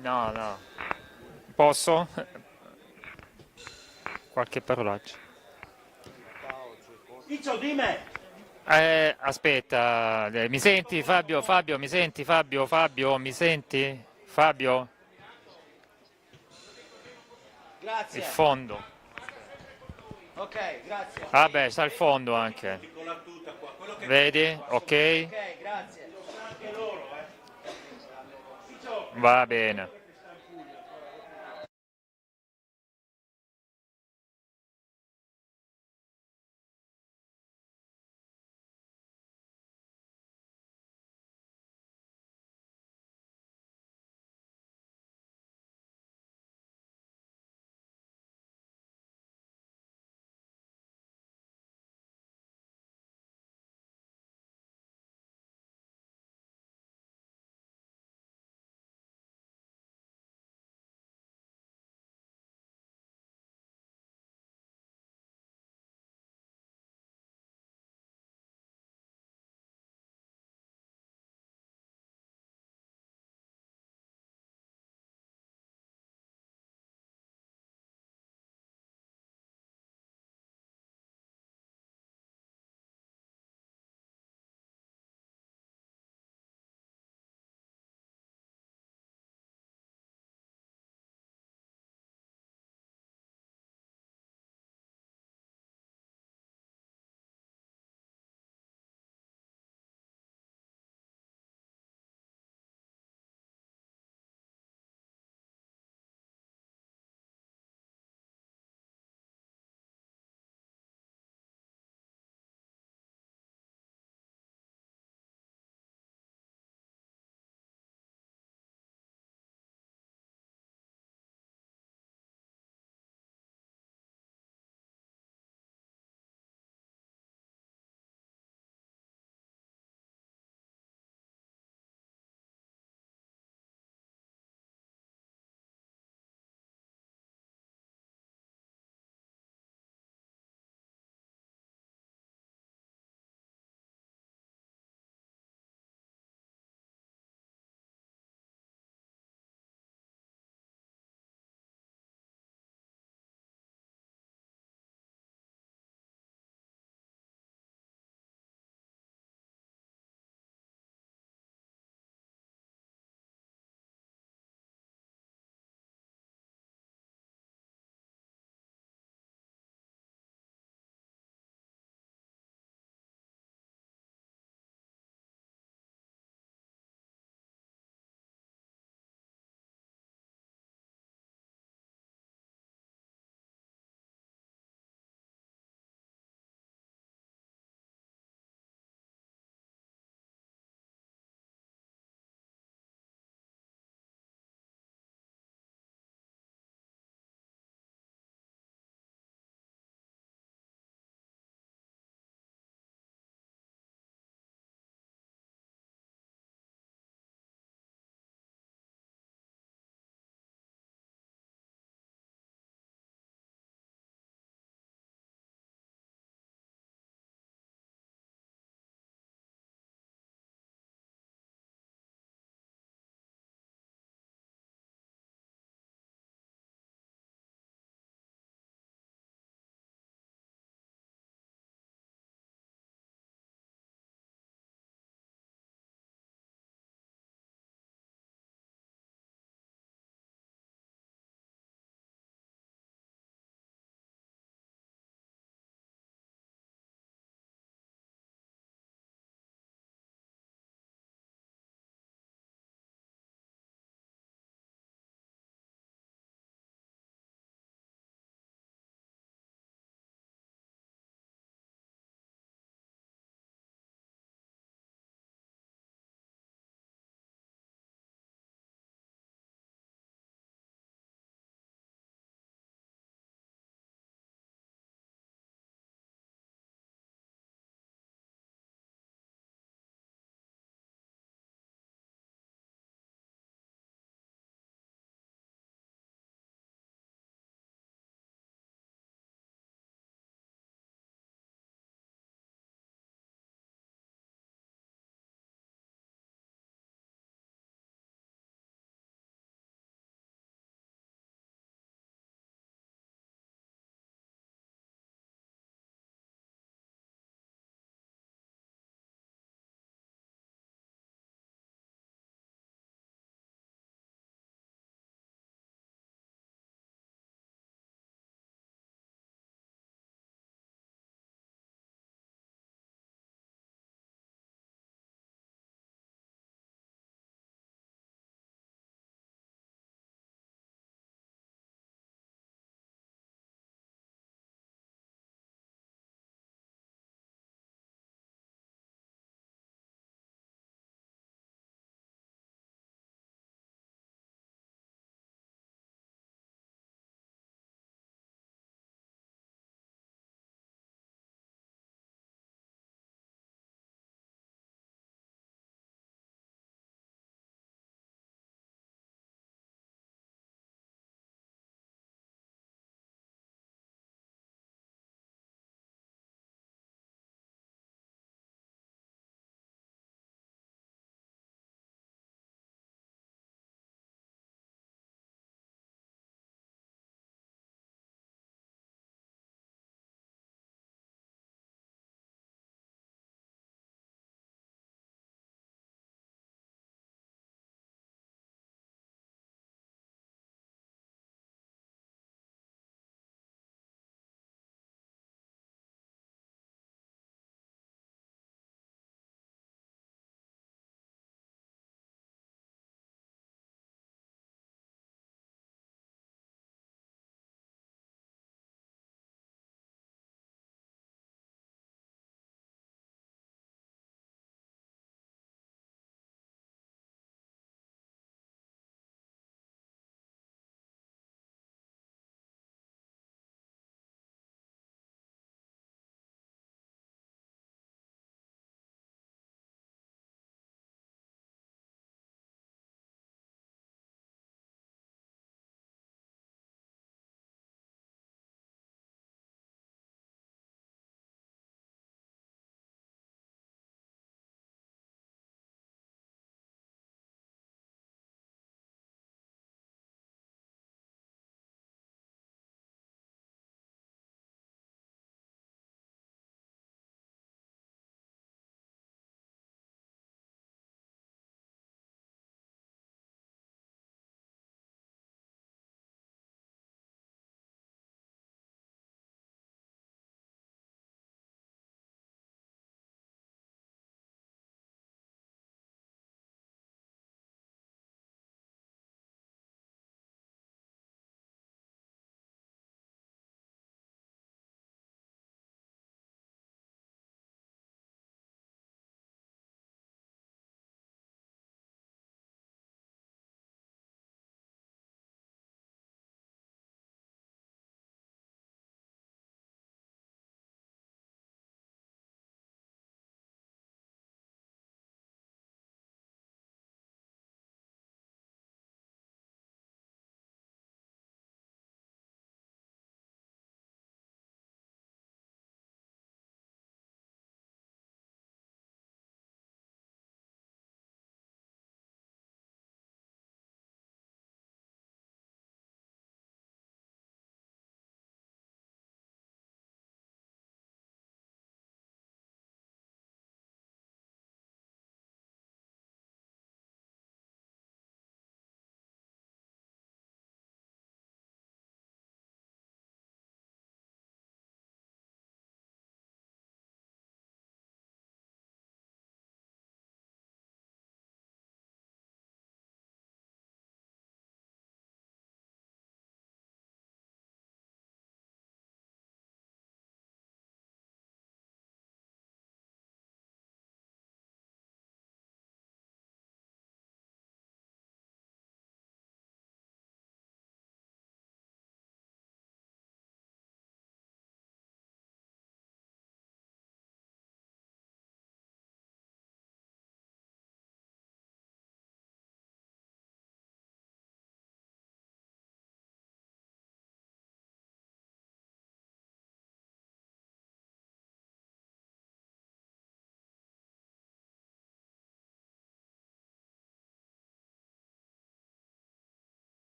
No, no. Posso? Qualche parolaccia. Ciccio, dime! Aspetta, mi senti Fabio? Fabio, mi senti Fabio? Fabio, mi senti? Fabio? Il Grazie. fondo. Ok, grazie. Vabbè, sta il fondo anche. Con la tuta qua, quello che Vedi? Ok? Ok, grazie. Anche loro, Ciccio, Va bene.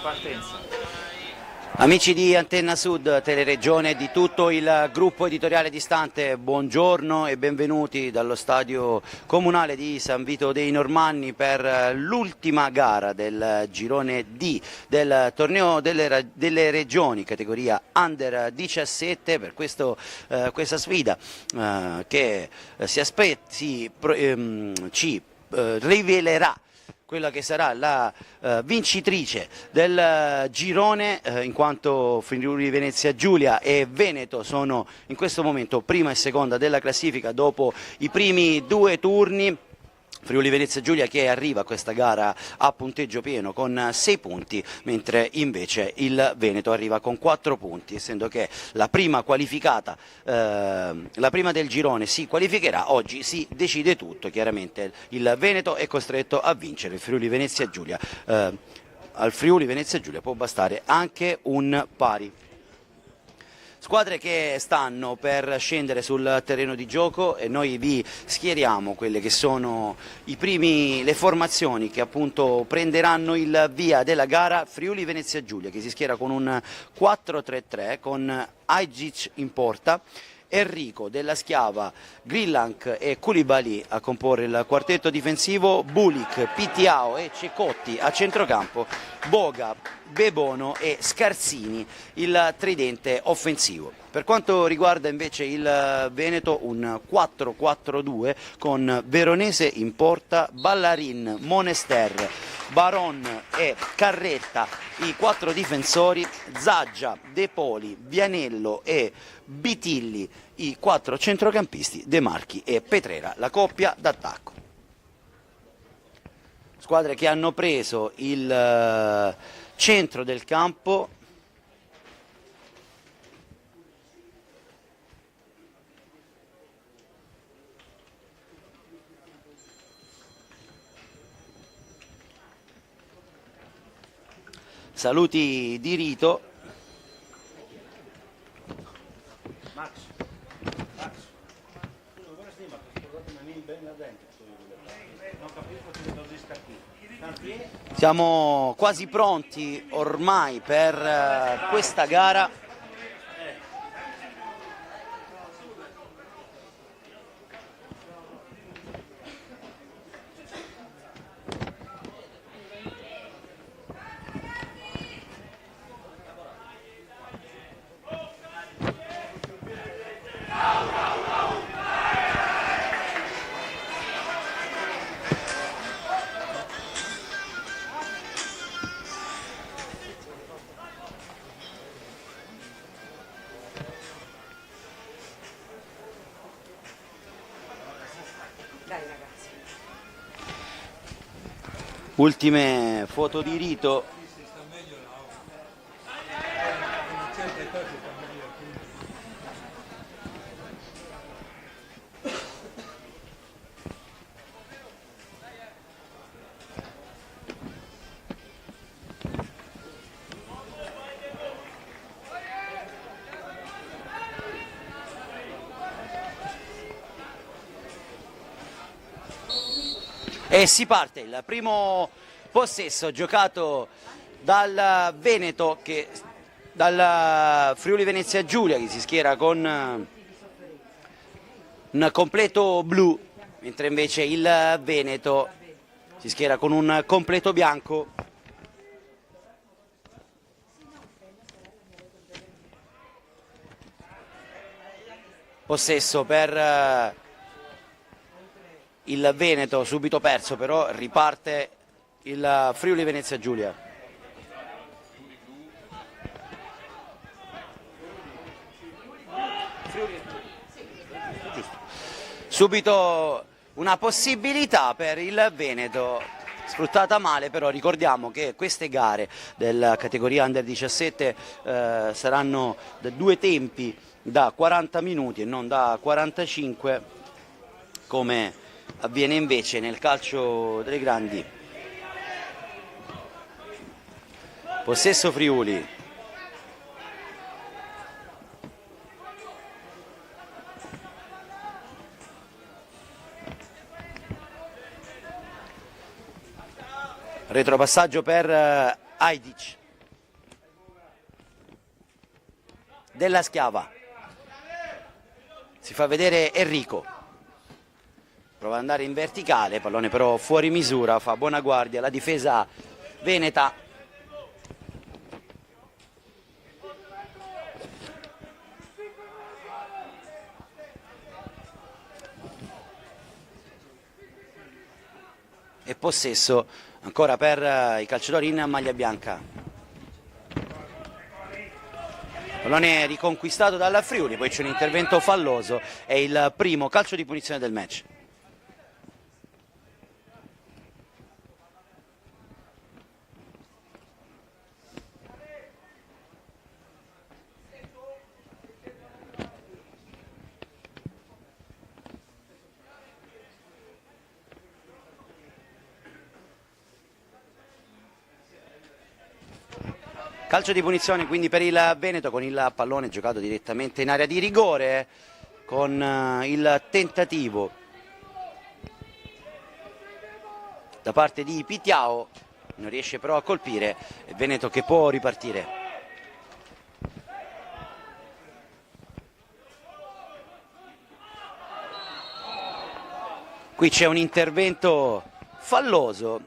partenza. Amici di Antenna Sud, Teleregione e di tutto il gruppo editoriale di Stante, buongiorno e benvenuti dallo stadio comunale di San Vito dei Normanni per l'ultima gara del girone D del torneo delle regioni categoria Under 17 per questa sfida che ci rivelerà quella che sarà la vincitrice del girone, in quanto Friuli Venezia Giulia e Veneto sono in questo momento prima e seconda della classifica dopo i primi due turni. Friuli Venezia Giulia che arriva a questa gara a punteggio pieno con 6 punti, mentre invece il Veneto arriva con 4 punti, essendo che la prima qualificata, la prima del girone si qualificherà, oggi si decide tutto, chiaramente il Veneto è costretto a vincere, il Friuli Venezia Giulia, al Friuli Venezia Giulia può bastare anche un pari. Squadre che stanno per scendere sul terreno di gioco e noi vi schieriamo quelle che sono le formazioni che appunto prenderanno il via della gara. Friuli Venezia Giulia che si schiera con un 4-3-3 con Ajic in porta, Enrico Della Schiava, Grillank e Koulibaly a comporre il quartetto difensivo, Bulik, Pitiao e Cecotti a centrocampo, Boga, Bebono e Scarsini il tridente offensivo. Per quanto riguarda invece il Veneto, un 4-4-2 con Veronese in porta, Ballarin, Monester, Baron e Carretta i 4 difensori, Zaggia, De Poli, Vianello e Bitilli i 4 centrocampisti, De Marchi e Petrera la coppia d'attacco. Squadre che hanno preso il centro del campo. Saluti di rito. Max, tu non vorresti ma scordate una mini ben là dentro. Non capisco se lo scacchi. Siamo quasi pronti ormai per questa gara. Ultime foto di rito. E si parte, il primo possesso giocato dal Veneto, dal Friuli Venezia Giulia che si schiera con un completo blu, mentre invece il Veneto si schiera con un completo bianco. Possesso per il Veneto, subito perso, però riparte il Friuli Venezia Giulia. Subito una possibilità per il Veneto, sfruttata male, però ricordiamo che queste gare della categoria Under 17 saranno da 2 tempi da 40 minuti e non da 45 come avviene invece nel calcio delle grandi. Possesso Friuli. Retropassaggio per Ajic. della Schiava. Si fa vedere Enrico, prova ad andare in verticale, pallone però fuori misura, fa buona guardia la difesa veneta. E possesso ancora per i calciatori in maglia bianca. Pallone riconquistato dalla Friuli, poi c'è un intervento falloso, è il primo calcio di punizione del match. Calcio di punizione quindi per il Veneto, con il pallone giocato direttamente in area di rigore, con il tentativo da parte di Pitiao, non riesce però a colpire, è Veneto che può ripartire. Qui c'è un intervento falloso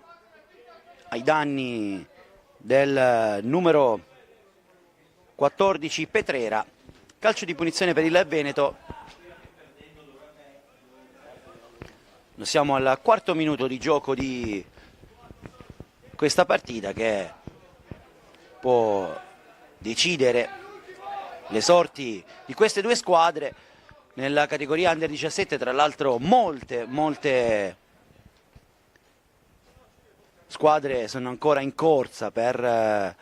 ai danni del numero 14 Petrera. Calcio di punizione per il Veneto. Noi siamo al quarto minuto di gioco di questa partita che può decidere le sorti di queste due squadre nella categoria Under 17. Tra l'altro molte squadre sono ancora in corsa per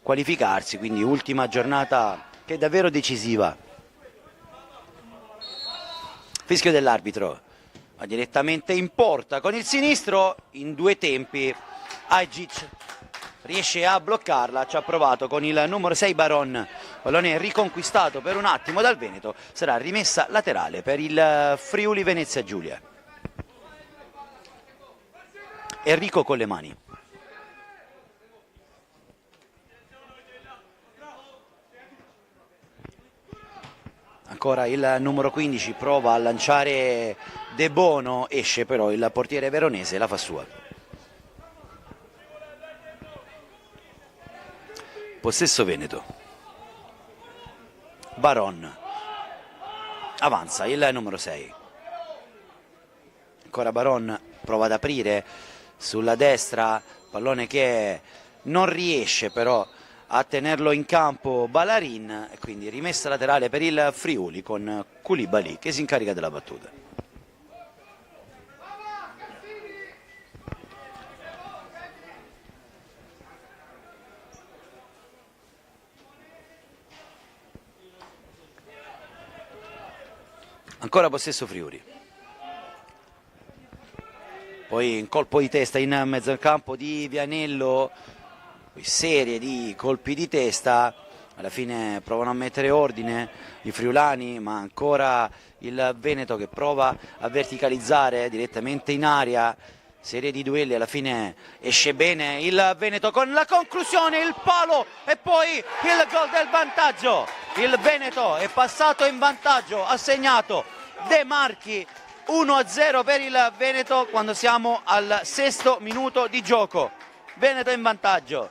qualificarsi, quindi ultima giornata che è davvero decisiva. Fischio dell'arbitro, va direttamente in porta con il sinistro in due tempi. Agic riesce a bloccarla, ci ha provato con il numero 6 Baron, pallone riconquistato per un attimo dal Veneto, sarà rimessa laterale per il Friuli Venezia Giulia. Enrico con le mani. Ancora il numero 15 prova a lanciare De Bono, esce però il portiere veronese, la fa sua. Possesso Veneto. Baron. Avanza il numero 6. Ancora Baron prova ad aprire sulla destra, pallone che non riesce però a tenerlo in campo Balarin, e quindi rimessa laterale per il Friuli con Koulibaly che si incarica della battuta. Ancora possesso Friuli. Poi un colpo di testa in mezzo al campo di Vianello, serie di colpi di testa, alla fine provano a mettere ordine i friulani, ma ancora il Veneto che prova a verticalizzare direttamente in aria, serie di duelli, alla fine esce bene il Veneto con la conclusione, il palo e poi il gol del vantaggio. Il Veneto è passato in vantaggio, ha segnato De Marchi, 1-0 per il Veneto quando siamo al sesto minuto di gioco. Veneto in vantaggio.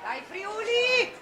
Dai Friuli!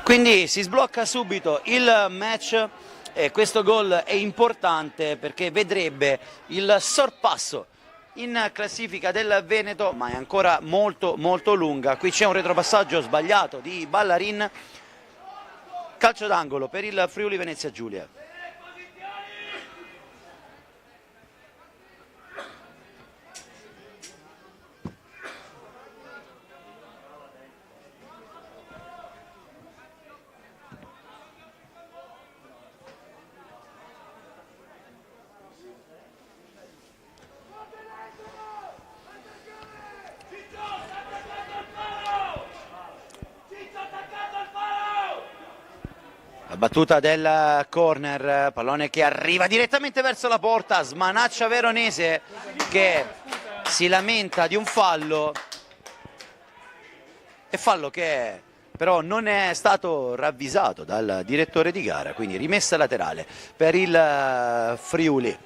Quindi si sblocca subito il match e questo gol è importante perché vedrebbe il sorpasso in classifica del Veneto, ma è ancora molto lunga. Qui c'è un retropassaggio sbagliato di Ballarin, calcio d'angolo per il Friuli Venezia Giulia. La battuta del corner, pallone che arriva direttamente verso la porta, smanaccia Veronese che si lamenta di un fallo, e fallo che però non è stato ravvisato dal direttore di gara, quindi rimessa laterale per il Friuli.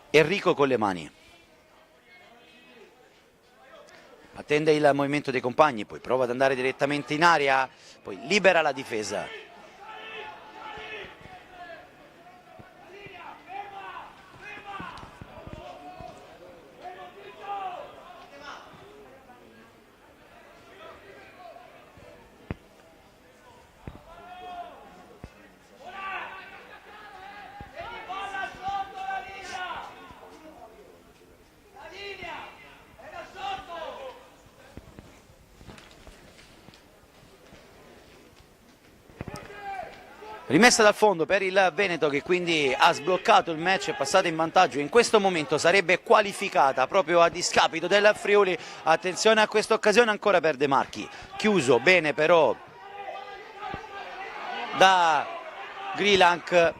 Enrico con le mani. Attende il movimento dei compagni, poi prova ad andare direttamente in aria, poi libera la difesa. Rimessa dal fondo per il Veneto, che quindi ha sbloccato il match, è passato in vantaggio. In questo momento sarebbe qualificata proprio a discapito del Friuli. Attenzione a questa occasione ancora per De Marchi. Chiuso bene però da Grilanc.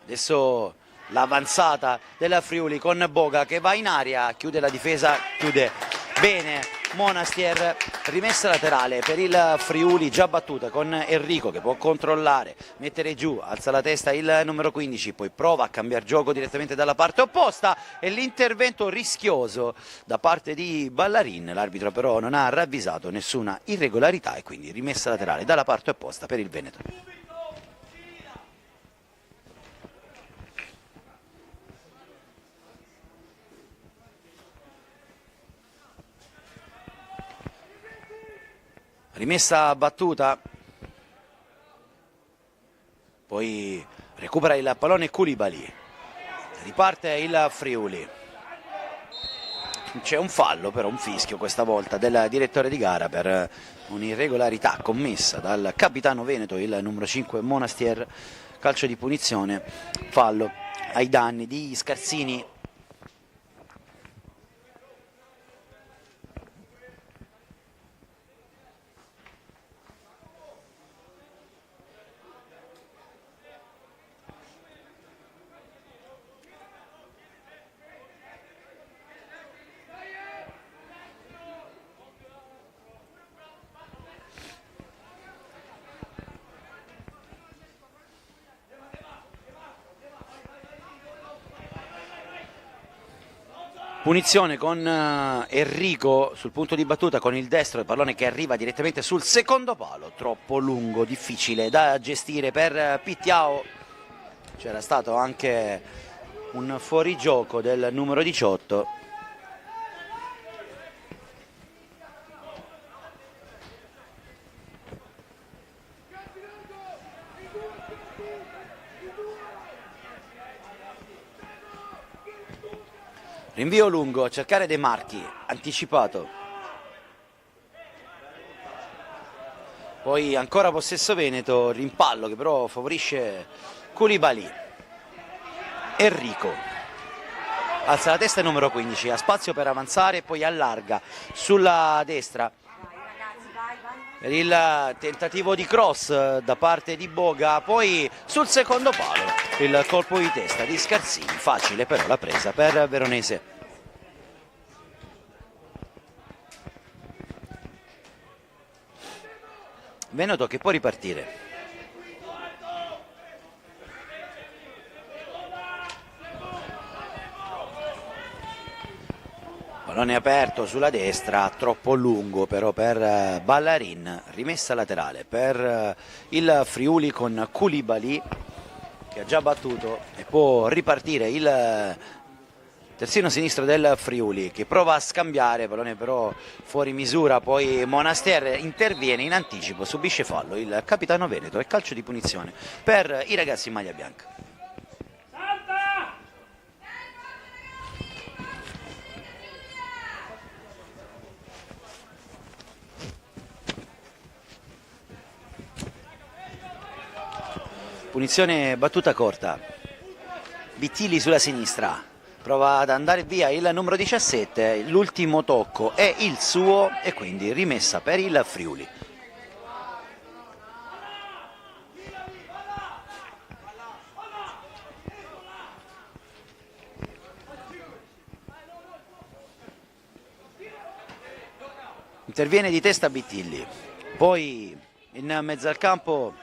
Adesso l'avanzata del Friuli con Boga che va in aria, chiude la difesa, chiude bene Monastier. Rimessa laterale per il Friuli, già battuta con Enrico che può controllare, mettere giù, alza la testa il numero 15, poi prova a cambiare gioco direttamente dalla parte opposta e l'intervento rischioso da parte di Ballarin. L'arbitro però non ha ravvisato nessuna irregolarità e quindi rimessa laterale dalla parte opposta per il Veneto. Rimessa battuta, poi recupera il pallone Koulibaly, riparte il Friuli. C'è un fallo, però un fischio questa volta del direttore di gara per un'irregolarità commessa dal capitano veneto, il numero 5 Monastier. Calcio di punizione, fallo ai danni di Scarsini. Punizione con Enrico sul punto di battuta con il destro, il pallone che arriva direttamente sul secondo palo, troppo lungo, difficile da gestire per Pittiao. C'era stato anche un fuorigioco del numero 18. Rinvio lungo a cercare De Marchi, anticipato. Poi ancora possesso Veneto, rimpallo che però favorisce Koulibaly. Enrico. Alza la testa il numero 15, ha spazio per avanzare e poi allarga sulla destra. Per il tentativo di cross da parte di Boga, poi sul secondo palo il colpo di testa di Scarsini, facile però la presa per Veronese. Veneto che può ripartire. Pallone aperto sulla destra, troppo lungo però per Ballarin, rimessa laterale per il Friuli con Koulibaly che ha già battuto e può ripartire il terzino sinistro del Friuli che prova a scambiare, pallone però fuori misura, poi Monastier interviene in anticipo, subisce fallo il capitano veneto e calcio di punizione per i ragazzi in maglia bianca. Punizione battuta corta, Bittili sulla sinistra, prova ad andare via il numero 17, l'ultimo tocco è il suo e quindi rimessa per il Friuli. Interviene di testa Bittilli, poi in mezzo al campo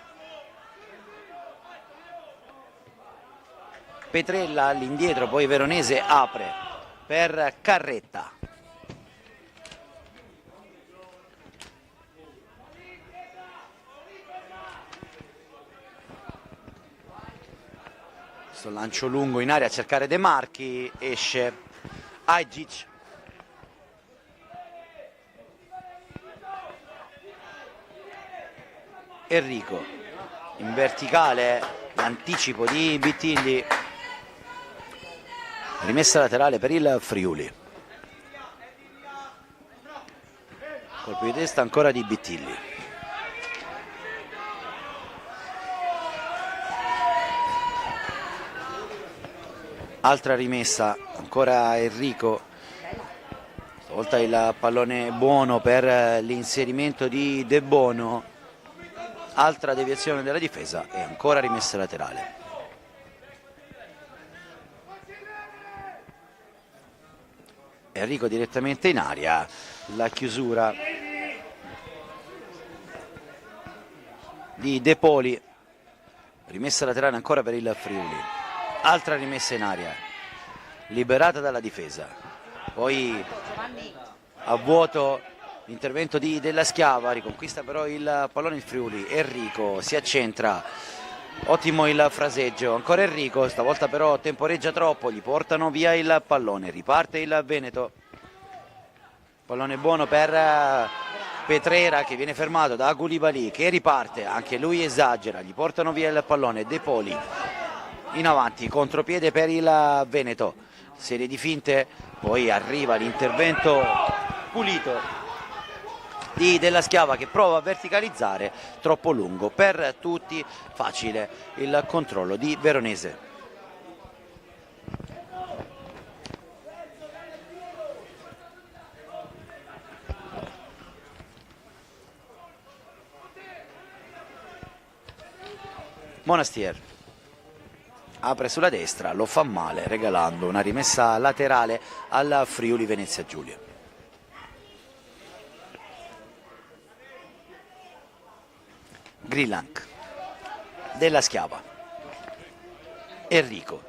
Petrella all'indietro, poi Veronese apre per Carretta. Questo lancio lungo in aria a cercare De Marchi, esce Agic. Enrico in verticale, l'anticipo di Bittilli, rimessa laterale per il Friuli, colpo di testa ancora di Bittilli. Altra rimessa, ancora Enrico, stavolta il pallone buono per l'inserimento di De Bono. Altra deviazione della difesa e ancora rimessa laterale. Enrico direttamente in aria, la chiusura di De Poli, rimessa laterale ancora per il Friuli. Altra rimessa in aria, liberata dalla difesa. Poi a vuoto l'intervento di Della Schiava, riconquista però il pallone il Friuli. Enrico si accentra, ottimo il fraseggio, ancora Enrico, stavolta però temporeggia troppo, gli portano via il pallone, riparte il Veneto. Pallone buono per Petrera che viene fermato da Koulibaly, che riparte, anche lui esagera, gli portano via il pallone. De Poli in avanti, contropiede per il Veneto, serie di finte, poi arriva l'intervento pulito di Della Schiava che prova a verticalizzare, troppo lungo per tutti, facile il controllo di Veronese. Monastier apre sulla destra, lo fa male regalando una rimessa laterale al Friuli Venezia Giulia. Grillank, Della Schiava, Enrico,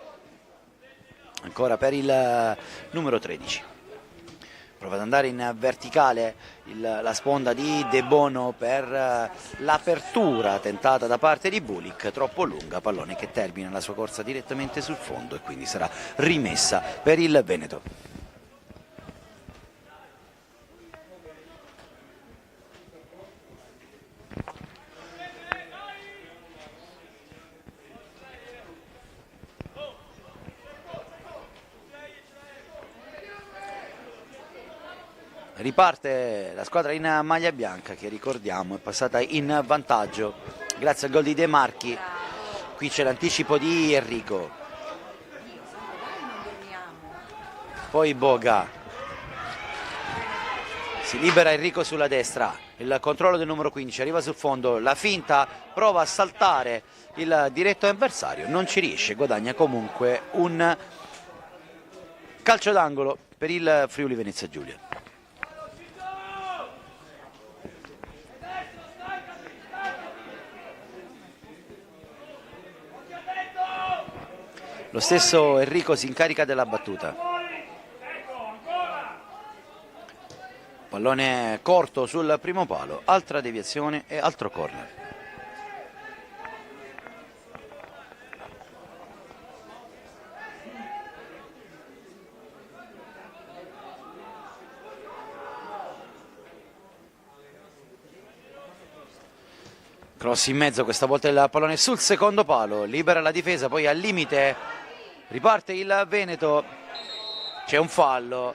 ancora per il numero 13. Prova ad andare in verticale la sponda di De Bono per l'apertura tentata da parte di Bulik, troppo lunga, pallone che termina la sua corsa direttamente sul fondo e quindi sarà rimessa per il Veneto. Riparte la squadra in maglia bianca che ricordiamo è passata in vantaggio grazie al gol di De Marchi. Qui c'è l'anticipo di Enrico, poi Boga, si libera Enrico sulla destra, il controllo del numero 15, arriva sul fondo, la finta, prova a saltare il diretto avversario, non ci riesce, guadagna comunque un calcio d'angolo per il Friuli Venezia Giulia. Lo stesso Enrico si incarica della battuta. Pallone corto sul primo palo, altra deviazione e altro corner. Cross in mezzo, questa volta il pallone sul secondo palo, libera la difesa, poi al limite riparte il Veneto, c'è un fallo,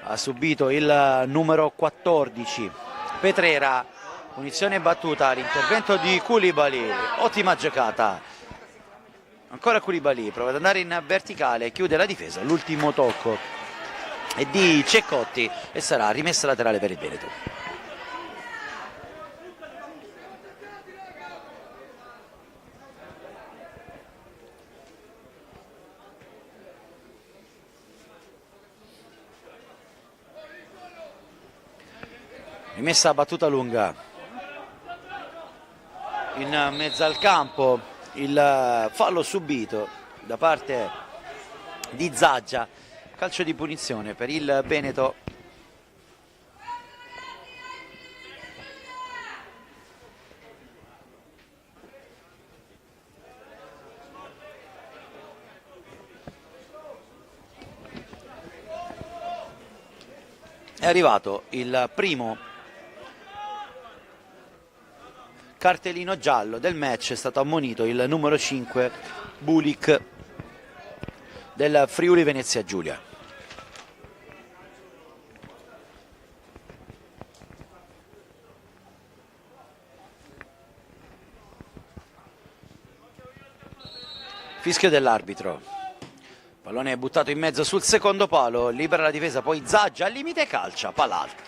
ha subito il numero 14 Petrera, punizione battuta, l'intervento di Koulibaly, ottima giocata Ancora Koulibaly, prova ad andare in verticale, chiude la difesa, l'ultimo tocco è di Ceccotti e sarà rimessa laterale per il Veneto. Rimessa battuta lunga in mezzo al campo, il fallo subito da parte di Zaggia, calcio di punizione per il Veneto. È arrivato il primo cartellino giallo del match, è stato ammonito il numero 5 Bulik del Friuli Venezia Giulia. Fischio dell'arbitro, pallone buttato in mezzo sul secondo palo, libera la difesa, poi Zaggia al limite, calcia, palla alta.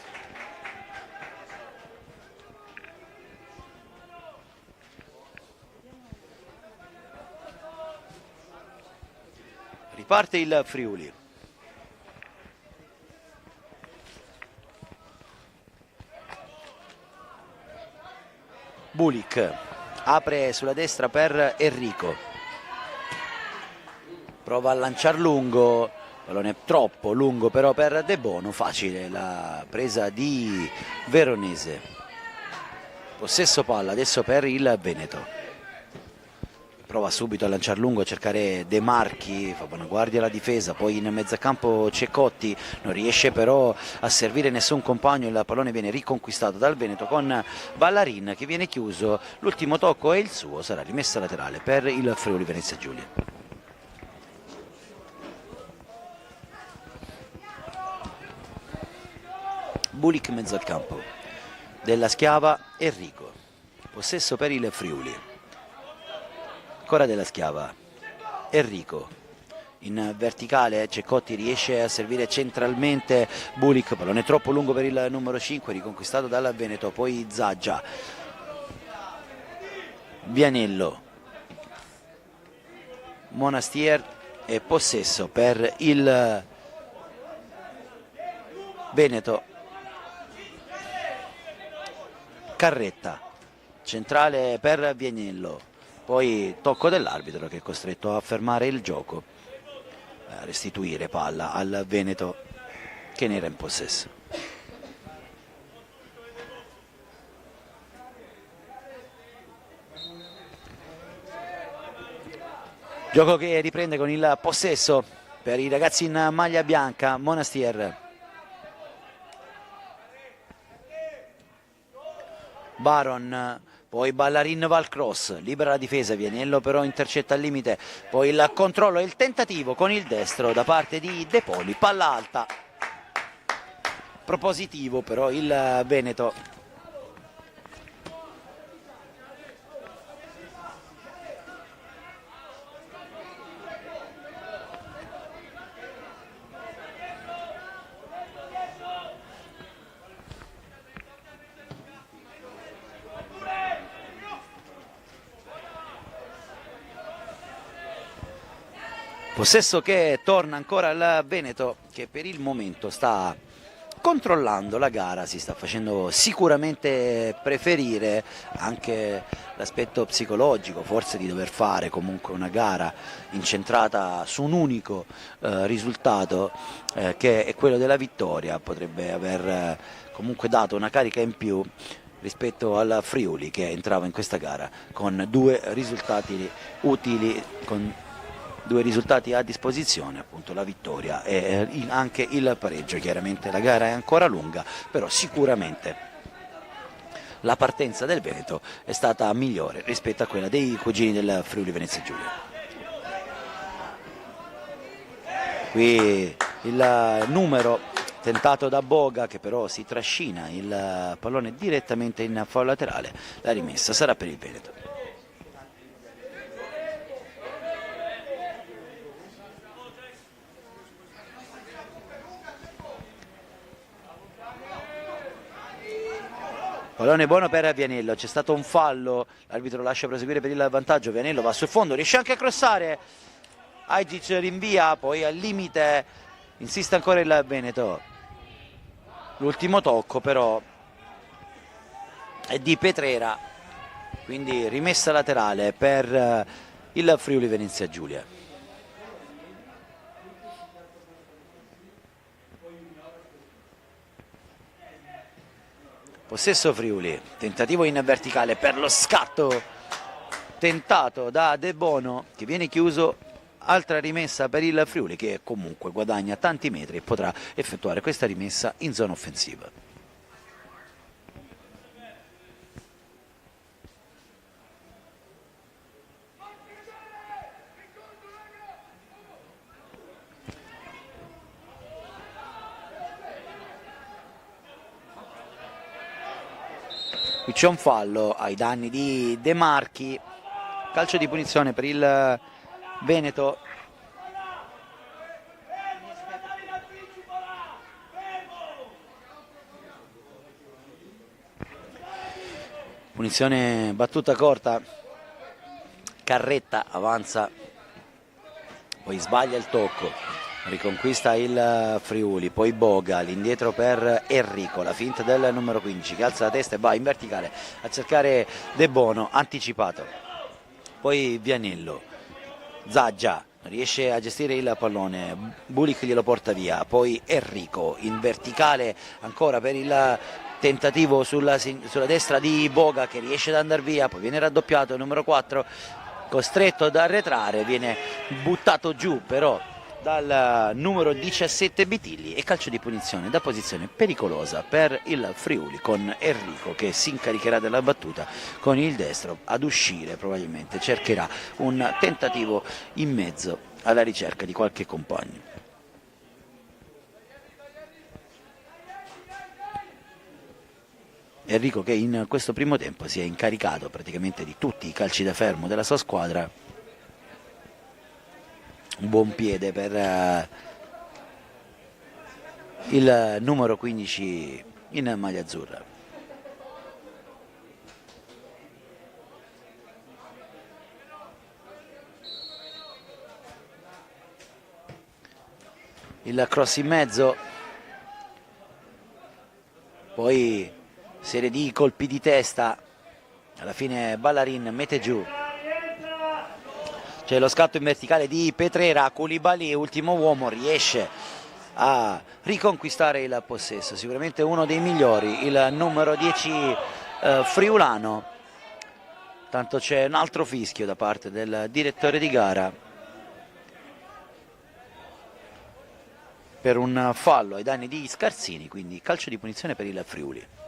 Riparte il Friuli. Bulik apre sulla destra per Enrico, prova a lanciare lungo, pallone troppo lungo però per De Bono, facile la presa di Veronese. Possesso palla adesso per il Veneto. Prova subito a lanciare lungo, a cercare De Marchi, fa buona guardia alla difesa, poi in mezzacampo Ceccotti, non riesce però a servire nessun compagno, il pallone viene riconquistato dal Veneto con Ballarin che viene chiuso, l'ultimo tocco è il suo, sarà rimessa laterale per il Friuli Venezia Giulia. Bulik in mezzo al campo, Della Schiava, Enrico, possesso per il Friuli. Ancora Della Schiava, Enrico in verticale, Ceccotti riesce a servire centralmente Bulik, pallone troppo lungo per il numero 5, riconquistato dal Veneto, poi Zaggia, Vianello, Monastier e possesso per il Veneto. Carretta, centrale per Vianello. Poi tocco dell'arbitro che è costretto a fermare il gioco, a restituire palla al Veneto che ne era in possesso. Gioco che riprende con il possesso per i ragazzi in maglia bianca, Monastier. Baron. Poi Ballarin va al cross, libera la difesa, Vianello però intercetta al limite, poi il controllo e il tentativo con il destro da parte di De Poli, palla alta, propositivo però il Veneto. Possesso che torna ancora al Veneto che per il momento sta controllando la gara, si sta facendo sicuramente preferire anche l'aspetto psicologico, forse di dover fare comunque una gara incentrata su un unico risultato che è quello della vittoria, potrebbe aver comunque dato una carica in più rispetto al Friuli che entrava in questa gara con due risultati utili, con due risultati a disposizione, appunto la vittoria e anche il pareggio. Chiaramente la gara è ancora lunga, però sicuramente la partenza del Veneto è stata migliore rispetto a quella dei cugini del Friuli Venezia Giulia. Qui il numero tentato da Boga che però si trascina il pallone direttamente in fallo laterale, la rimessa sarà per il Veneto. Pallone buono per Vianello, c'è stato un fallo, l'arbitro lascia proseguire per il vantaggio, Vianello va sul fondo, riesce anche a crossare, Agic rinvia, poi al limite insiste ancora il Veneto. L'ultimo tocco però è di Petrera, quindi rimessa laterale per il Friuli Venezia Giulia. Possesso Friuli, tentativo in verticale per lo scatto tentato da De Bono che viene chiuso, altra rimessa per il Friuli che comunque guadagna tanti metri e potrà effettuare questa rimessa in zona offensiva. Qui c'è un fallo ai danni di De Marchi, calcio di punizione per il Veneto. Punizione battuta corta, Carretta avanza, poi sbaglia il tocco. Riconquista il Friuli, poi Boga, l'indietro per Enrico, la finta del numero 15 che alza la testa e va in verticale a cercare De Bono, anticipato. Poi Vianello, Zaggia riesce a gestire il pallone, Bulik glielo porta via, poi Enrico in verticale ancora per il tentativo sulla destra di Boga che riesce ad andare via, poi viene raddoppiato il numero 4, costretto ad arretrare, viene buttato giù però dal numero 17 Bitilli e calcio di punizione da posizione pericolosa per il Friuli con Enrico che si incaricherà della battuta con il destro ad uscire, probabilmente cercherà un tentativo in mezzo alla ricerca di qualche compagno. Enrico che in questo primo tempo si è incaricato praticamente di tutti i calci da fermo della sua squadra. Un buon piede per il numero 15 in maglia azzurra. Il cross in mezzo, poi serie di colpi di testa, alla fine Ballarin mette giù. C'è lo scatto in verticale di Petrera, Koulibaly, ultimo uomo, riesce a riconquistare il possesso, sicuramente uno dei migliori, il numero 10 friulano. Tanto c'è un altro fischio da parte del direttore di gara per un fallo ai danni di Scarsini, quindi calcio di punizione per il Friuli.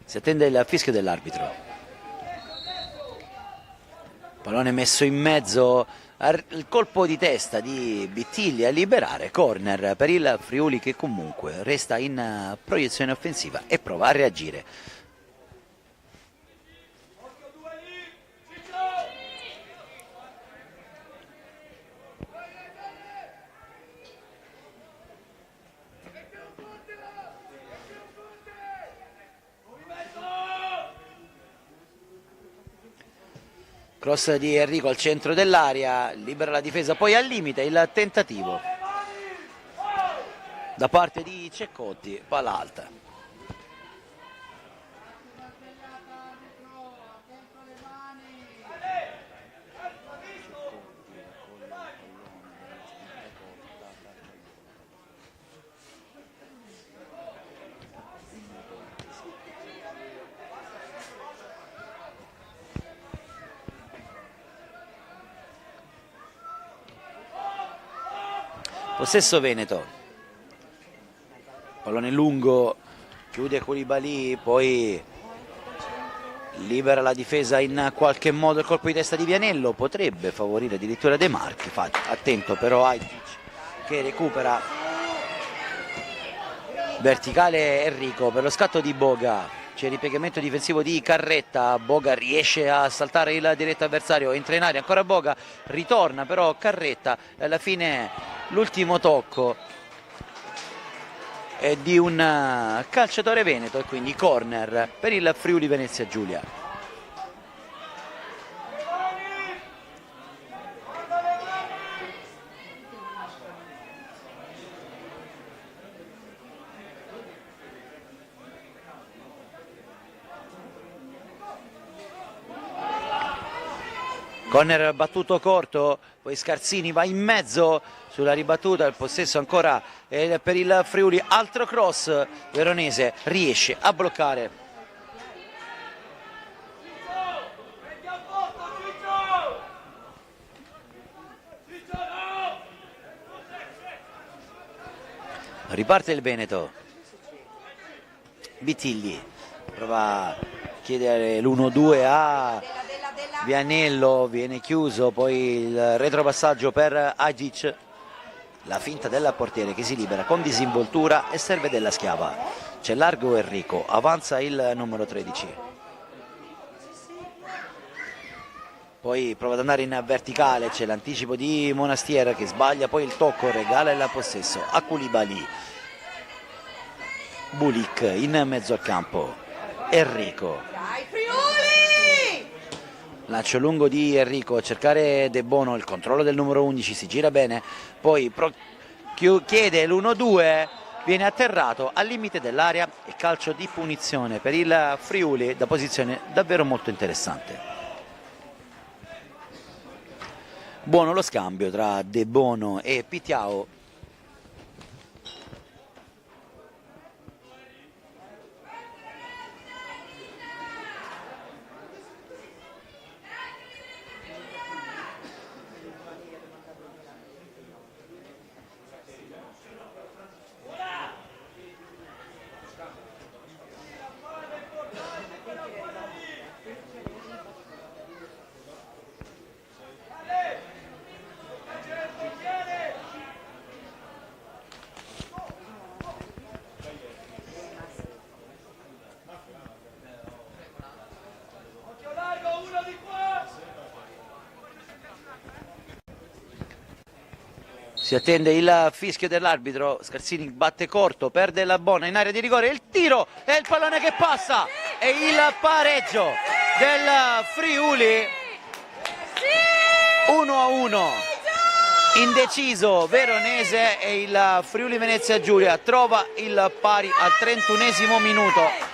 Si attende il fischio dell'arbitro. Pallone messo in mezzo, il colpo di testa di Bitilli a liberare, corner per il Friuli che comunque resta in proiezione offensiva e prova a reagire. Cross di Enrico al centro dell'area, libera la difesa, poi al limite il tentativo da parte di Ceccotti, palla alta. Possesso Veneto, pallone lungo chiude Koulibaly, poi libera la difesa in qualche modo, il colpo di testa di Vianello potrebbe favorire addirittura De Marchi, attento però Ajdžić che recupera, verticale Enrico per lo scatto di Boga, c'è il ripiegamento difensivo di Carretta, Boga riesce a saltare il diretto avversario, entra in aria ancora Boga, ritorna però Carretta, alla fine l'ultimo tocco è di un calciatore veneto e quindi corner per il Friuli Venezia Giulia. Corner battuto corto, poi Scarsini va in mezzo sulla ribattuta, il possesso ancora per il Friuli, altro cross, Veronese riesce a bloccare. Riparte il Veneto, Bitigli prova a chiedere l'1-2 a Vianello, viene chiuso, poi il retropassaggio per Ajdžić, la finta del portiere che si libera con disinvoltura e serve della Schiava, c'è largo Enrico, avanza il numero 13, poi prova ad andare in verticale, c'è l'anticipo di Monastier che sbaglia, poi il tocco regala il possesso a Koulibaly, Bulik in mezzo al campo, Enrico. Lancio lungo di Enrico a cercare De Bono, il controllo del numero 11, si gira bene, poi chiede l'1-2, viene atterrato al limite dell'area e calcio di punizione per il Friuli da posizione davvero molto interessante. Buono lo scambio tra De Bono e Pitiao. Si attende il fischio dell'arbitro, Scarsini batte corto, perde la buona in area di rigore, il tiro e il pallone che passa e il pareggio del Friuli, 1-1, indeciso Veronese e il Friuli Venezia Giulia trova il pari al 31esimo minuto.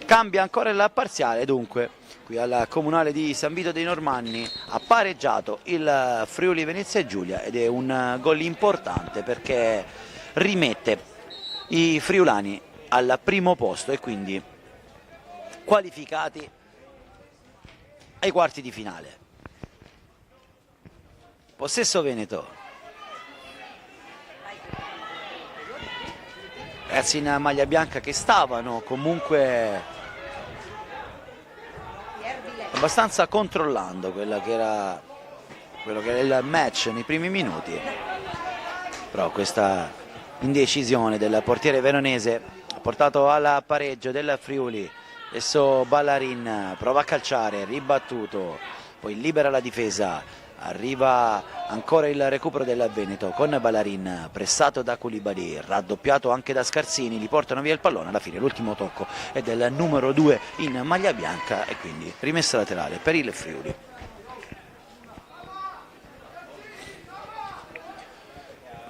Cambia ancora il parziale, dunque qui al comunale di San Vito dei Normanni ha pareggiato il Friuli Venezia Giulia ed è un gol importante perché rimette i friulani al primo posto e quindi qualificati ai quarti di finale. Possesso Veneto. Ragazzi in maglia bianca che stavano comunque abbastanza controllando quello che era il match nei primi minuti, però questa indecisione del portiere veronese ha portato al pareggio del Friuli. Adesso Ballarin prova a calciare, ribattuto, poi libera la difesa, arriva ancora il recupero del Veneto con Ballarin pressato da Koulibaly, raddoppiato anche da Scarsini, gli portano via il pallone, alla fine l'ultimo tocco è del numero 2 in maglia bianca e quindi rimessa laterale per il Friuli.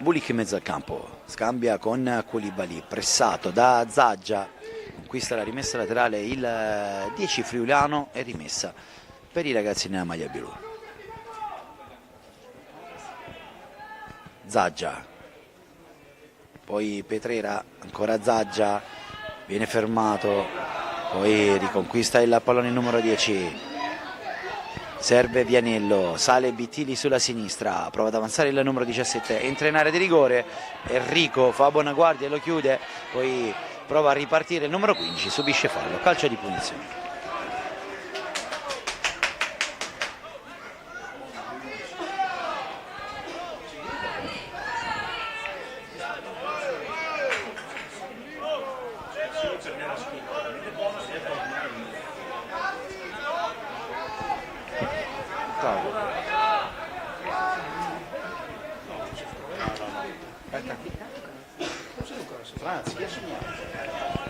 Bulik in mezzo al campo, scambia con Koulibaly, pressato da Zaggia, conquista la rimessa laterale il 10 friulano e rimessa per i ragazzi nella maglia blu. Zaggia, poi Petrera, ancora Zaggia, viene fermato, poi riconquista il pallone il numero 10. Serve Vianello, sale Bittili sulla sinistra, prova ad avanzare il numero 17, entra in area di rigore, Enrico fa buona guardia e lo chiude, poi prova a ripartire il numero 15, subisce fallo, calcio di punizione.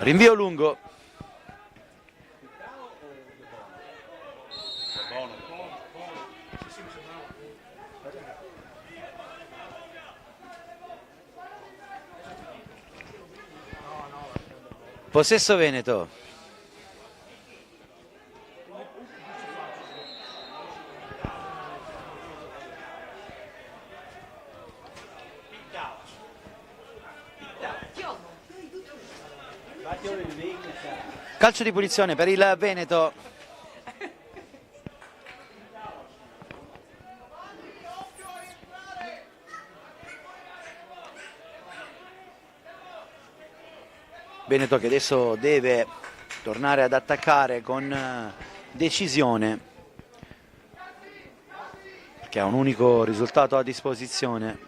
Rinvio lungo. Possesso Veneto. Calcio di punizione per il Veneto. Veneto che adesso deve tornare ad attaccare con decisione, che ha un unico risultato a disposizione.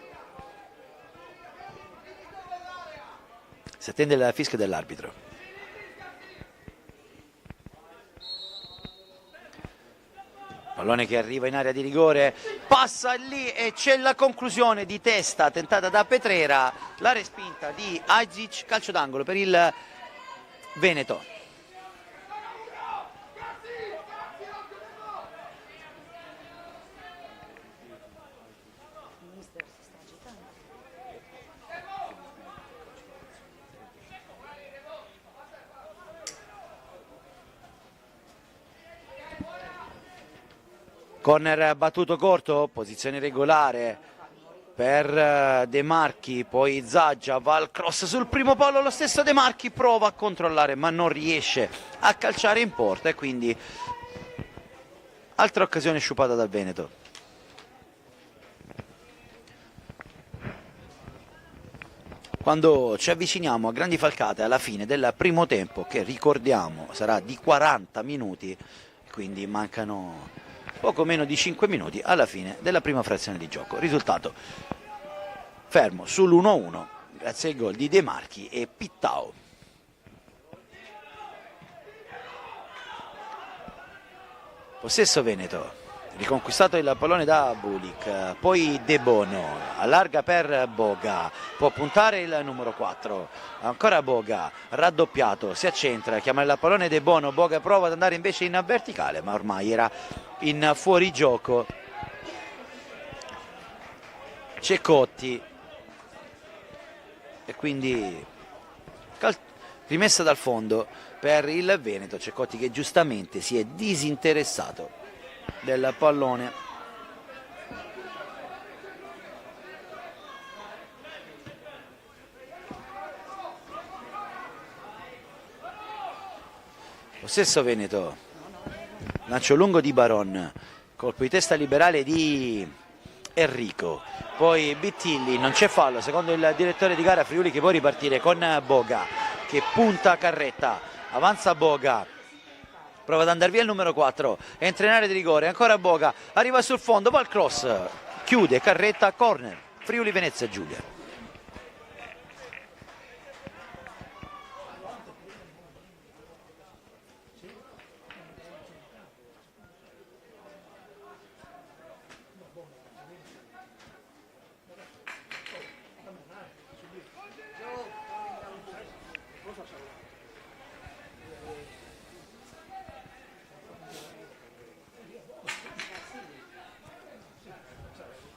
Si attende il fischio dell'arbitro. Pallone che arriva in area di rigore, passa lì e c'è la conclusione di testa tentata da Petrera, la respinta di Azic, calcio d'angolo per il Veneto. Corner battuto corto, posizione regolare per De Marchi, poi Zaggia va al cross sul primo palo, lo stesso De Marchi prova a controllare ma non riesce a calciare in porta e quindi altra occasione sciupata dal Veneto. Quando ci avviciniamo a grandi falcate alla fine del primo tempo, che ricordiamo sarà di 40 minuti, quindi mancano poco meno di 5 minuti alla fine della prima frazione di gioco. Risultato fermo sull'1-1 grazie ai gol di De Marchi e Pittau. Possesso Veneto, riconquistato il pallone da Bulik, poi De Bono, allarga per Boga, può puntare il numero 4, ancora Boga, raddoppiato, si accentra, chiama il pallone De Bono, Boga prova ad andare invece in verticale ma ormai era in fuorigioco. Ceccotti e quindi rimessa dal fondo per il Veneto. Ceccotti che giustamente si è disinteressato del pallone. Possesso Veneto, lancio lungo di Baron, colpo di testa liberale di Enrico, poi Bittilli, non c'è fallo secondo il direttore di gara. Friuli che può ripartire con Boga che punta Carretta, avanza Boga, prova ad andare via il numero 4, entra in area di rigore, ancora Boga, arriva sul fondo, va al cross, chiude Carretta, corner, Friuli Venezia Giulia.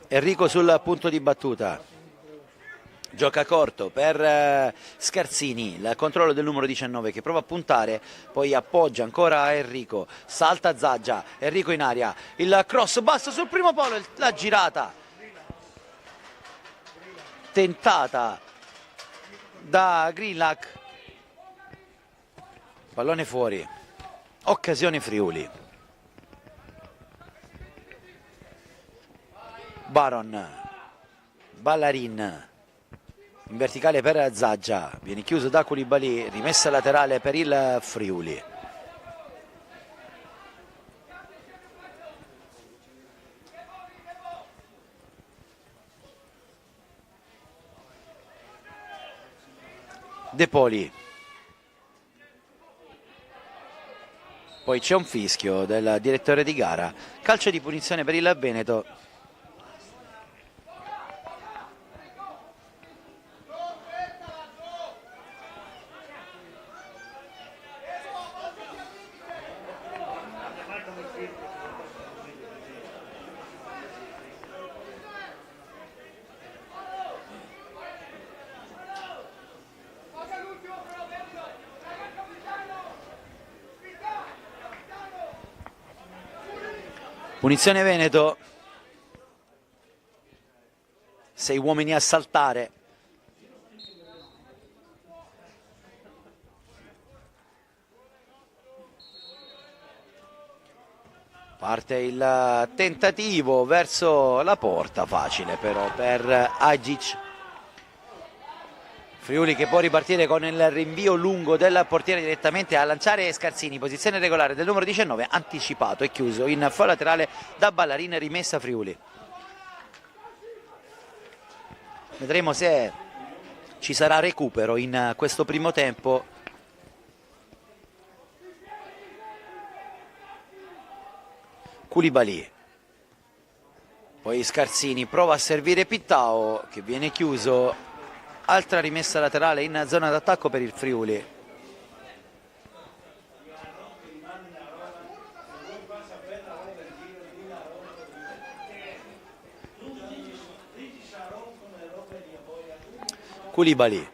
Enrico sul punto di battuta, Gioca corto per Scarsini, il controllo del numero 19 che prova a puntare, poi appoggia ancora a Enrico, salta Zaggia, Enrico in aria, il cross basso sul primo palo, la girata tentata da Greenlack, pallone fuori, occasione Friuli. Baron, Ballarin in verticale per Zaggia, viene chiuso da Koulibaly, rimessa laterale per il Friuli. De Poli, poi c'è un fischio del direttore di gara, calcio di punizione per il Veneto. Punizione Veneto, 6 uomini a saltare. Parte il tentativo verso la porta, facile però per Agic. Friuli che può ripartire con il rinvio lungo del portiere direttamente a lanciare Scarsini, posizione regolare del numero 19, anticipato e chiuso in fallo laterale da Ballarin, rimessa Friuli. Vedremo se ci sarà recupero in questo primo tempo. Koulibaly, poi Scarsini prova a servire Pittao che viene chiuso. Altra rimessa laterale in zona d'attacco per il Friuli. Koulibaly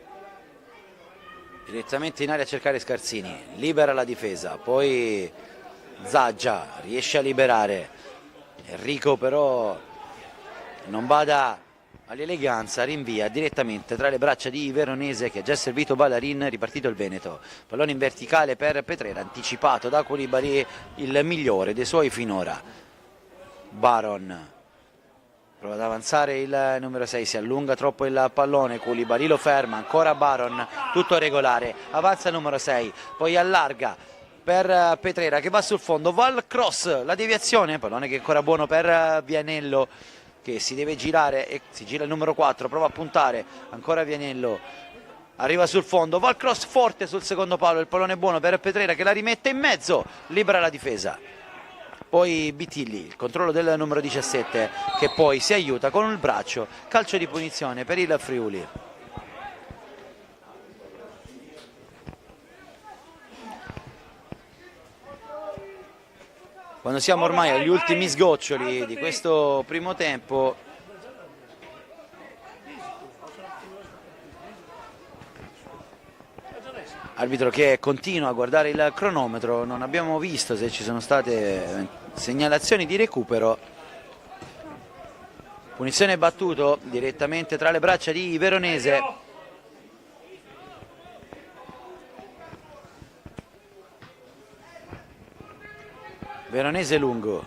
direttamente in area a cercare Scarsini, libera la difesa, poi Zaggia riesce a liberare, Enrico però non bada all'eleganza, rinvia direttamente tra le braccia di Veronese che ha già servito Ballarin, ripartito il Veneto. Pallone in verticale per Petrera, anticipato da Koulibaly, il migliore dei suoi finora. Baron prova ad avanzare il numero 6, si allunga troppo il pallone, Koulibaly lo ferma, ancora Baron, tutto regolare, avanza il numero 6, poi allarga per Petrera che va sul fondo, va al cross, la deviazione, pallone che è ancora buono per Vianello che si deve girare e si gira il numero 4, prova a puntare, ancora Vianello, arriva sul fondo, va al cross forte sul secondo palo, il pallone buono per Petrera che la rimette in mezzo, libera la difesa. Poi Bitilli, il controllo del numero 17 che poi si aiuta con il braccio, calcio di punizione per il Friuli. Quando siamo ormai agli ultimi sgoccioli di questo primo tempo, arbitro che continua a guardare il cronometro, non abbiamo visto se ci sono state segnalazioni di recupero. Punizione battuto direttamente tra le braccia di Veronese. Veronese lungo,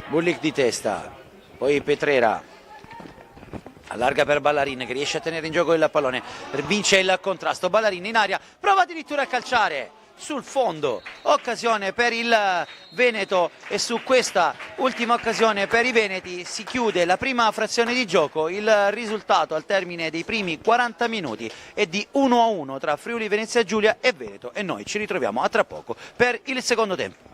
Bullick di testa, poi Petrera allarga per Ballarin che riesce a tenere in gioco il pallone, vince il contrasto, Ballarin in aria, prova addirittura a calciare sul fondo, occasione per il Veneto e su questa ultima occasione per i veneti si chiude la prima frazione di gioco. Il risultato al termine dei primi 40 minuti è di 1-1 tra Friuli Venezia Giulia e Veneto e noi ci ritroviamo a tra poco per il secondo tempo.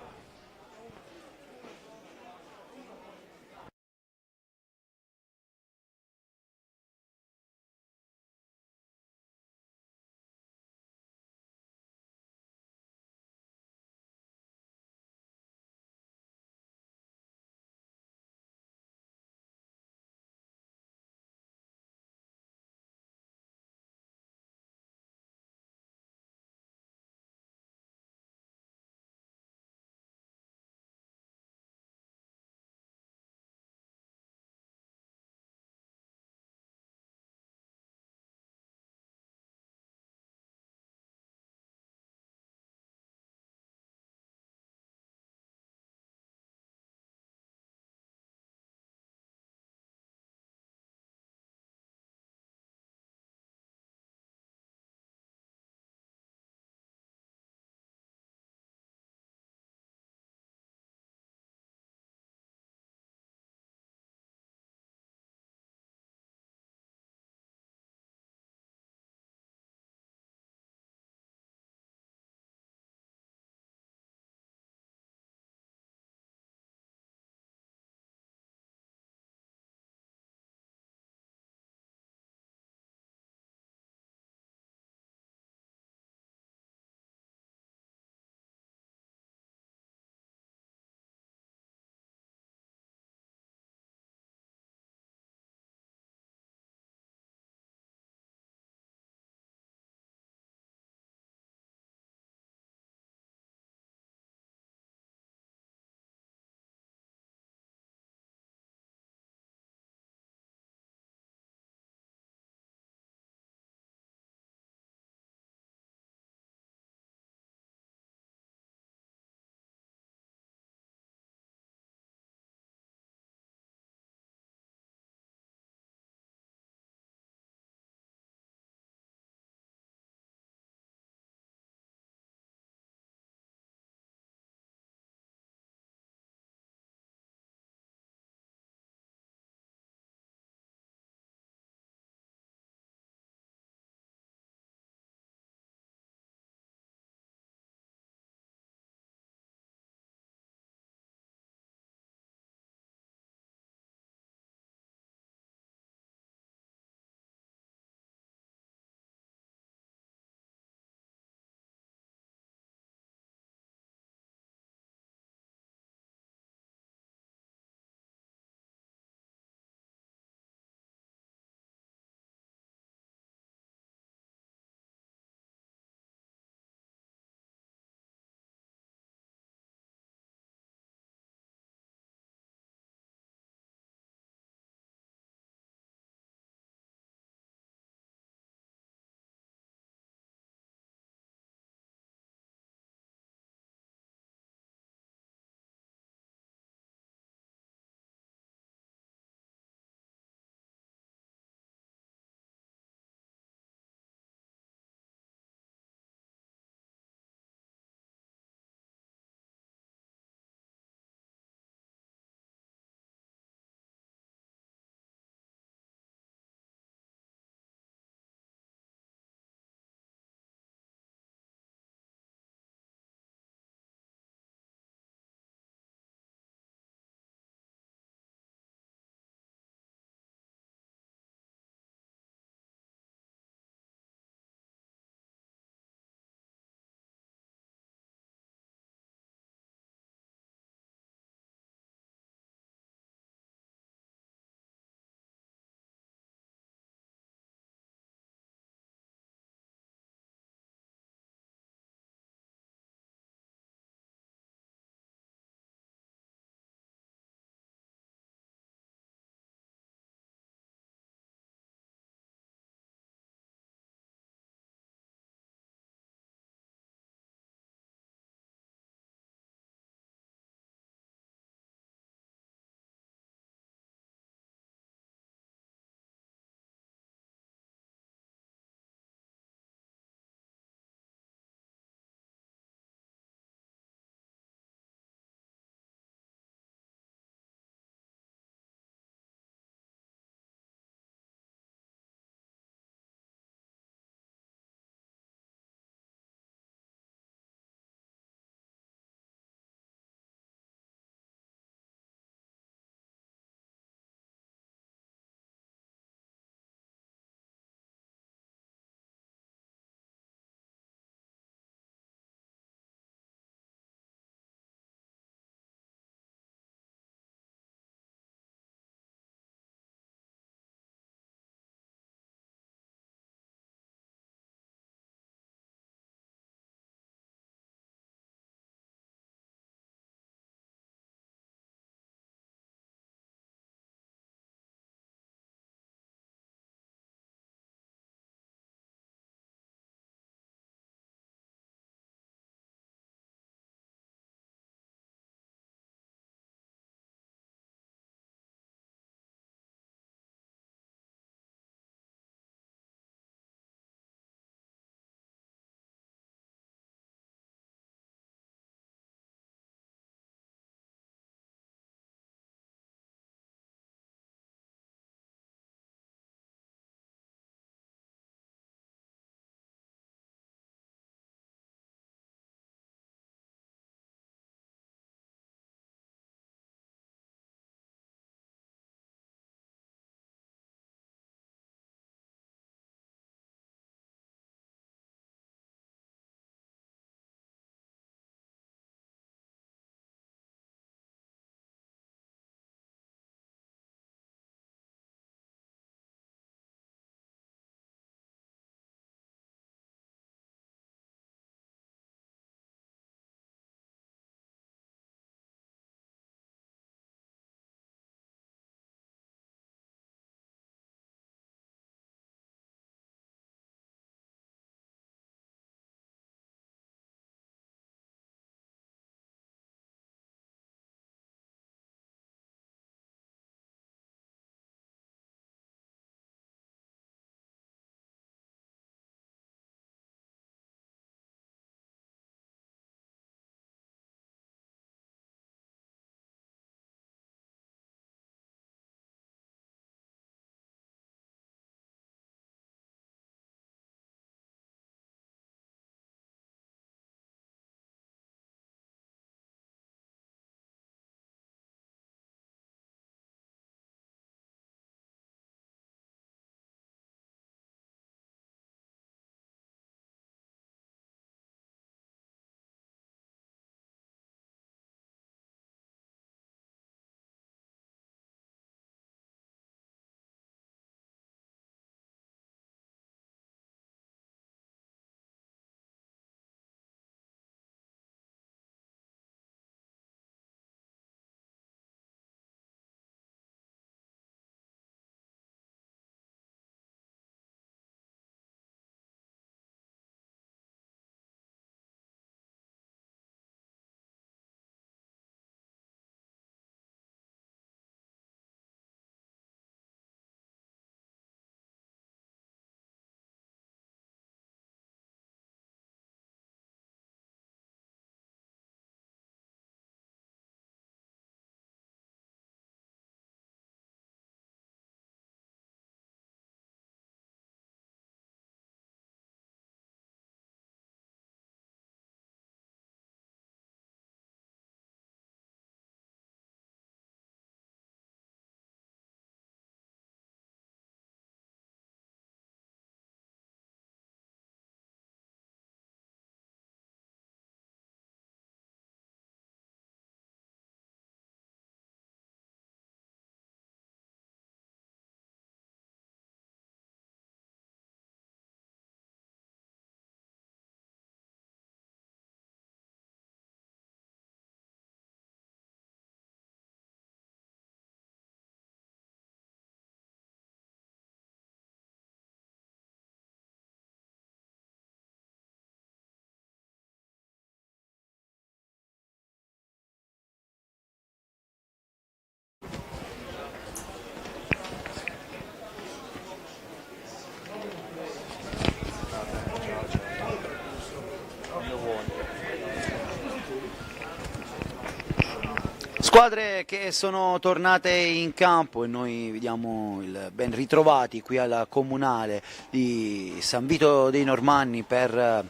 Squadre che sono tornate in campo e noi vediamo il ben ritrovati qui alla Comunale di San Vito dei Normanni per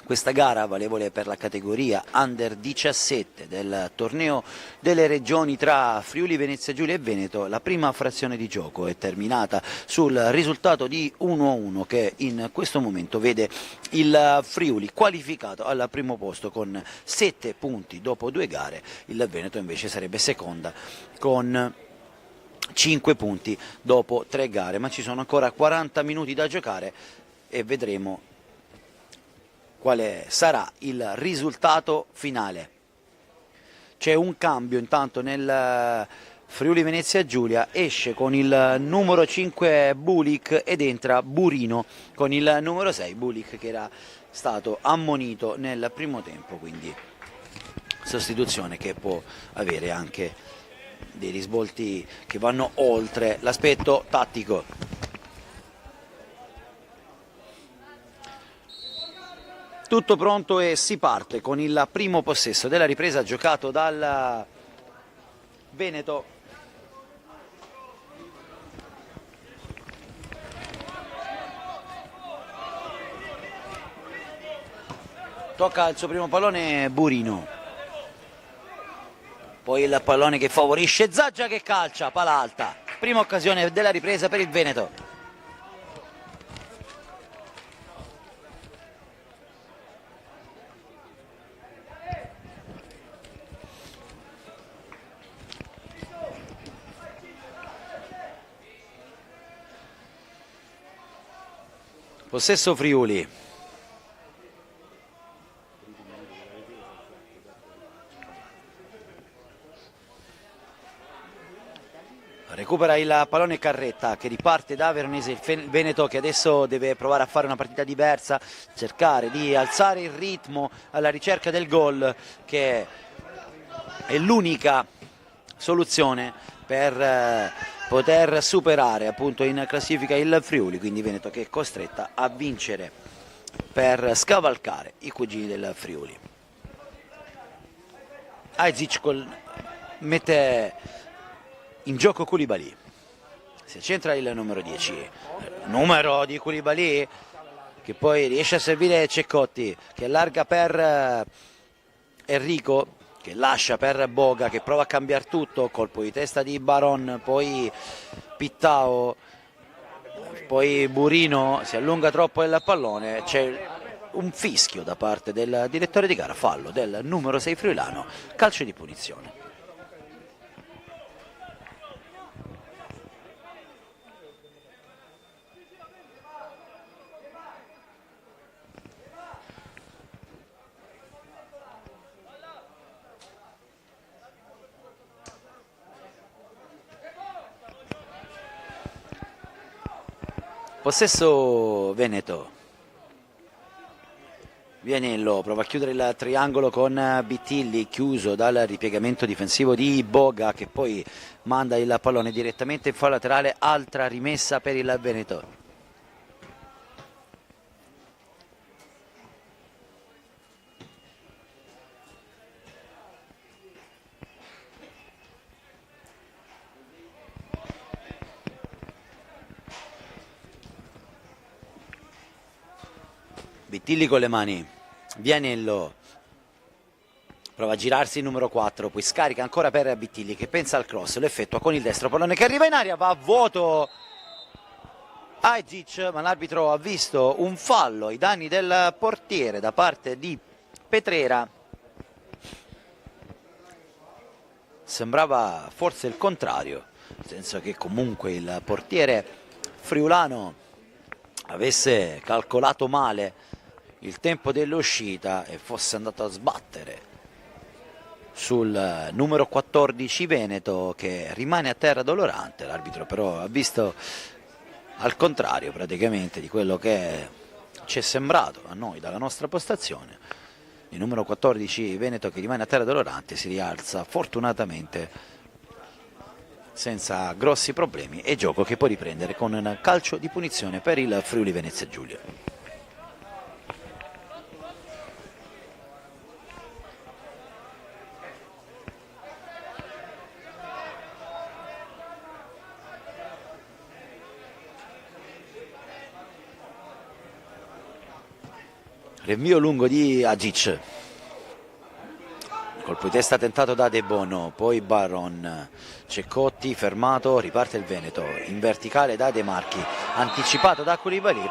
questa gara valevole per la categoria Under 17 del torneo delle regioni tra Friuli, Venezia Giulia e Veneto. La prima frazione di gioco è terminata sul risultato di 1-1 che in questo momento vede il Friuli qualificato al primo posto con 7 punti dopo 2 gare. Il Veneto invece sarebbe seconda con 5 punti dopo 3 gare, ma ci sono ancora 40 minuti da giocare e vedremo quale sarà il risultato finale. C'è un cambio intanto nel Friuli Venezia Giulia, esce con il numero 5 Bulik ed entra Burino con il numero 6 Bulik che era stato ammonito nel primo tempo, quindi sostituzione che può avere anche dei risvolti che vanno oltre l'aspetto tattico. Tutto pronto e si parte con il primo possesso della ripresa giocato dal Veneto. Tocca il suo primo pallone Burino. Poi il pallone che favorisce Zaggia che calcia, pala alta. Prima occasione della ripresa per il Veneto. Possesso Friuli. Recupera il pallone Carretta che riparte da Veronese, il Veneto che adesso deve provare a fare una partita diversa, cercare di alzare il ritmo alla ricerca del gol che è l'unica soluzione per poter superare appunto in classifica il Friuli, quindi Veneto che è costretta a vincere per scavalcare i cugini del Friuli. Aizic mette in gioco Koulibaly, si accentra il numero 10, numero di Koulibaly che poi riesce a servire Ceccotti che allarga per Enrico che lascia per Boga che prova a cambiare tutto, colpo di testa di Baron, poi Pittao, poi Burino si allunga troppo il pallone, c'è un fischio da parte del direttore di gara, fallo del numero 6 friulano, calcio di punizione. Possesso Veneto. Vianello prova a chiudere il triangolo con Bitilli, chiuso dal ripiegamento difensivo di Boga che poi manda il pallone direttamente in fallo laterale, altra rimessa per il Veneto. Bitilli con le mani, Vianello prova a girarsi il numero 4, poi scarica ancora per Bitilli che pensa al cross, lo effettua con il destro, pallone che arriva in aria, va a vuoto Aizic, ma l'arbitro ha visto un fallo ai danni del portiere da parte di Petrera. Sembrava forse il contrario, nel senso che comunque il portiere friulano avesse calcolato male il tempo dell'uscita e fosse andato a sbattere sul numero 14 Veneto che rimane a terra dolorante. L'arbitro però ha visto al contrario praticamente di quello che ci è sembrato a noi dalla nostra postazione. Il numero 14 Veneto che rimane a terra dolorante si rialza fortunatamente senza grossi problemi e gioco che può riprendere con un calcio di punizione per il Friuli Venezia Giulia. Rinvio lungo di Agic, colpo di testa tentato da De Bono, poi Baron, Ceccotti fermato, riparte il Veneto, in verticale da De Marchi, anticipato da Koulibaly,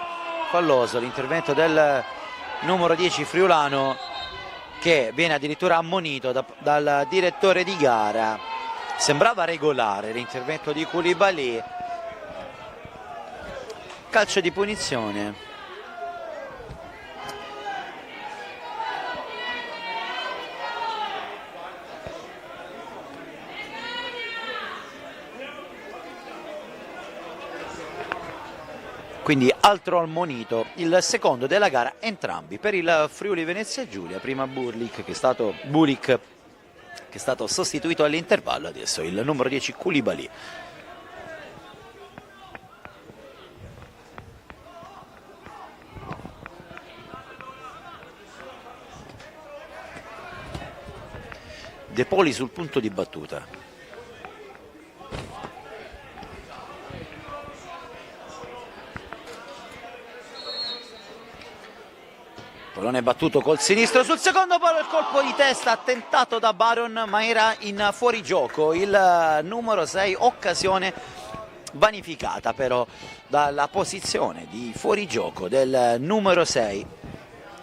falloso l'intervento del numero 10 friulano, che viene addirittura ammonito dal direttore di gara. Sembrava regolare l'intervento di Koulibaly, calcio di punizione. Quindi altro ammonito, il secondo della gara, entrambi per il Friuli Venezia Giulia, prima Bulik che è stato sostituito all'intervallo, adesso il numero 10 Koulibaly. De Poli sul punto di battuta. Pallone battuto col sinistro sul secondo palo, il colpo di testa tentato da Baron ma era in fuorigioco, il numero 6, occasione vanificata però dalla posizione di fuorigioco del numero 6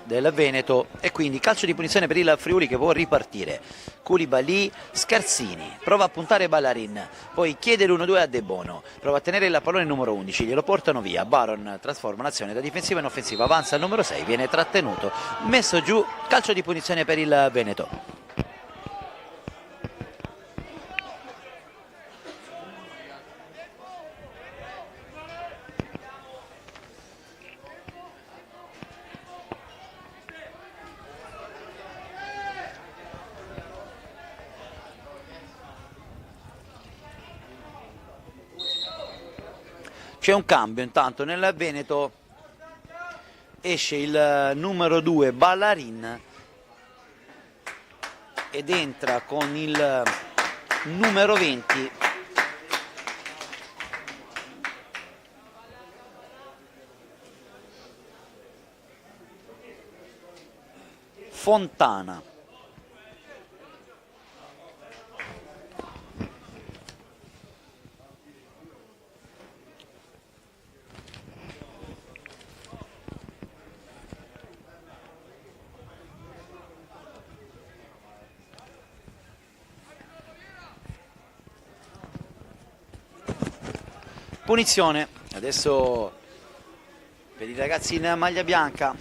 del Veneto, e quindi calcio di punizione per il Friuli che può ripartire. Koulibaly, Scarsini, prova a puntare Ballarin, poi chiede l'1-2 a De Bono, prova a tenere il pallone numero 11, glielo portano via, Baron trasforma l'azione da difensiva in offensiva, avanza il numero 6, viene trattenuto, messo giù, calcio di punizione per il Veneto. C'è un cambio intanto nel Veneto, esce il numero 2 Ballarin ed entra con il numero 20 Fontana. Punizione adesso per i ragazzi in maglia bianca,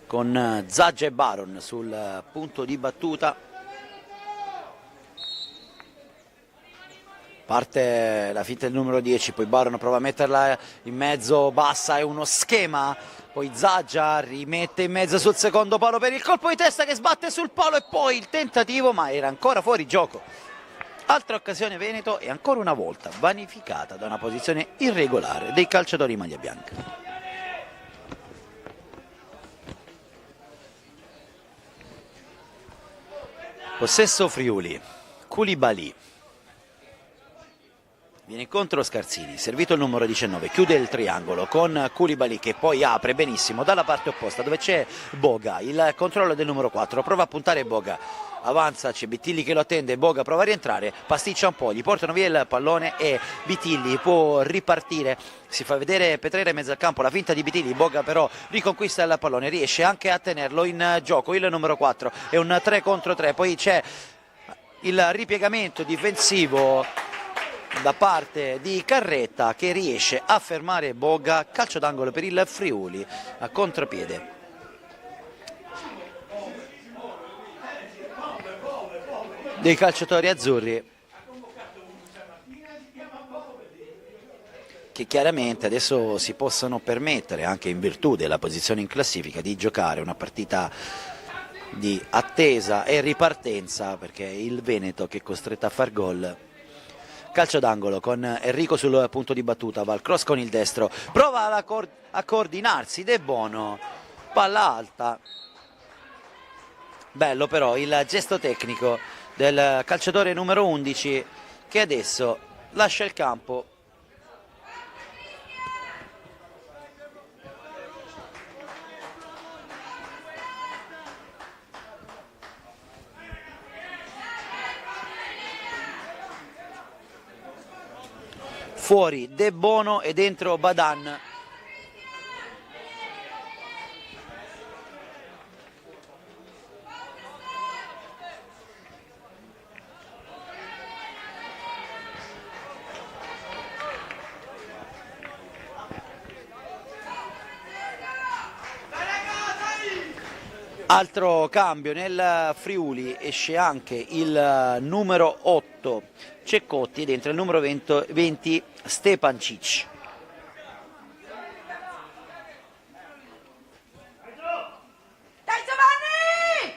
con Zaggia e Baron sul punto di battuta. Parte la finta del numero 10, poi Baron prova a metterla in mezzo bassa, è uno schema, poi Zaggia rimette in mezzo sul secondo palo per il colpo di testa che sbatte sul palo, e poi il tentativo ma era ancora fuori gioco. Altra occasione Veneto, e ancora una volta vanificata da una posizione irregolare dei calciatori in maglia bianca. Possesso Friuli, Koulibaly. Viene incontro Scarsini, servito il numero 19, chiude il triangolo con Koulibaly che poi apre benissimo dalla parte opposta dove c'è Boga, il controllo del numero 4, prova a puntare Boga, avanza, c'è Bitilli che lo attende, Boga prova a rientrare, pasticcia un po', gli portano via il pallone e Bitilli può ripartire, si fa vedere Petrera in mezzo al campo, la finta di Bitilli, Boga però riconquista il pallone, riesce anche a tenerlo in gioco, il numero 4 è un 3 contro 3, poi c'è il ripiegamento difensivo da parte di Carretta che riesce a fermare Boga, calcio d'angolo per il Friuli a contropiede. Dei calciatori azzurri che chiaramente adesso si possono permettere, anche in virtù della posizione in classifica, di giocare una partita di attesa e ripartenza, perché il Veneto che è costretto a far gol. Calcio d'angolo con Enrico sul punto di battuta, va al cross con il destro, prova a coordinarsi De Bono, palla alta, bello però il gesto tecnico del calciatore numero 11 che adesso lascia il campo fuori De Bono e dentro Badan. Altro cambio nel Friuli, esce anche il numero 8 Ceccotti e dentro il numero 20 Stepancic. Dai Giovanni!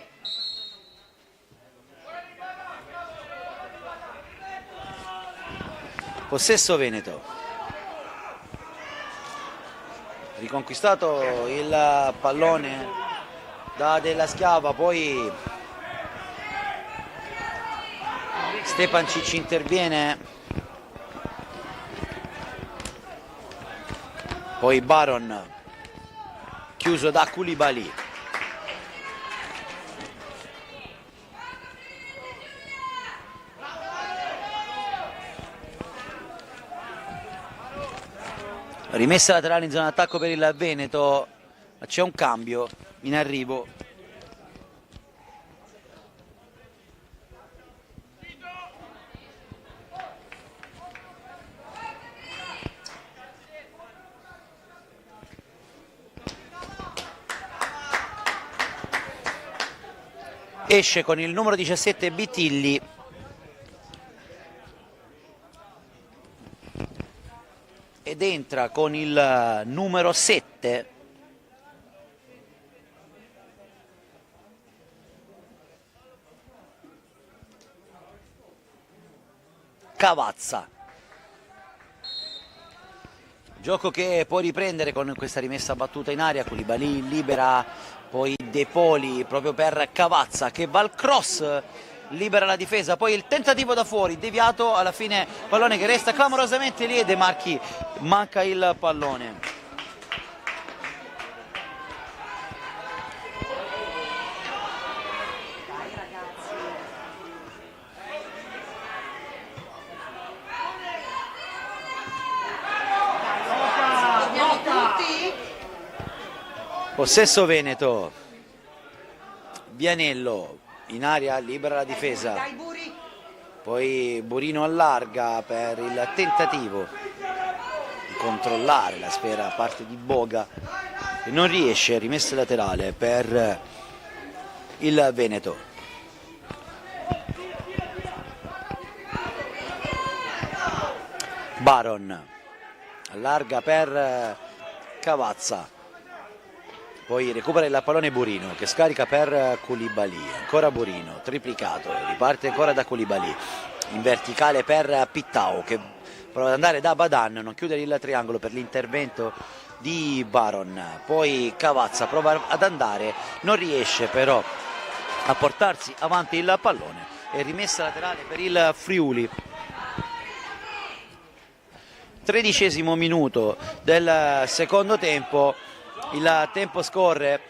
Possesso Veneto. Riconquistato il pallone da Della Schiava, poi Stepancic interviene, poi Baron chiuso da Koulibaly. Rimessa laterale in zona d'attacco per il Veneto, ma c'è un cambio in arrivo. Esce con il numero 17 Bitilli ed entra con il numero 7 Cavazza. Gioco che può riprendere con questa rimessa battuta in aria. Koulibaly libera, poi De Poli proprio per Cavazza che va al cross, libera la difesa, poi il tentativo da fuori deviato, alla fine pallone che resta clamorosamente lì e De Marchi manca il pallone. Possesso Veneto, Vianello in area, libera la difesa, Dai Buri! poi Burino allarga per il tentativo di controllare la sfera a parte di Boga e non riesce, rimessa laterale per il Veneto. Baron allarga per Cavazza, poi recupera il pallone Burino che scarica per Koulibaly, ancora Burino, triplicato, riparte ancora da Koulibaly, in verticale per Pittau che prova ad andare da Badan, non chiudere il triangolo per l'intervento di Baron, poi Cavazza prova ad andare, non riesce però a portarsi avanti il pallone e rimessa laterale per il Friuli. 13° minuto del secondo tempo. Il tempo scorre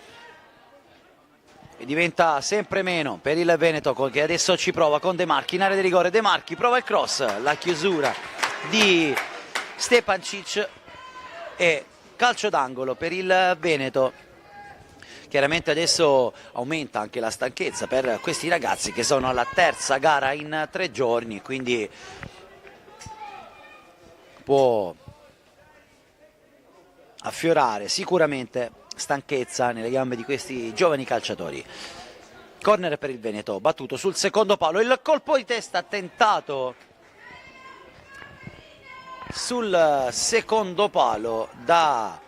e diventa sempre meno per il Veneto che adesso ci prova con De Marchi in area di rigore. De Marchi prova il cross, la chiusura di Stepancic e calcio d'angolo per il Veneto. Chiaramente adesso aumenta anche la stanchezza per questi ragazzi che sono alla terza gara in 3 giorni, quindi può affiorare sicuramente stanchezza nelle gambe di questi giovani calciatori. Corner per il Veneto, battuto sul secondo palo, il colpo di testa tentato sul secondo palo da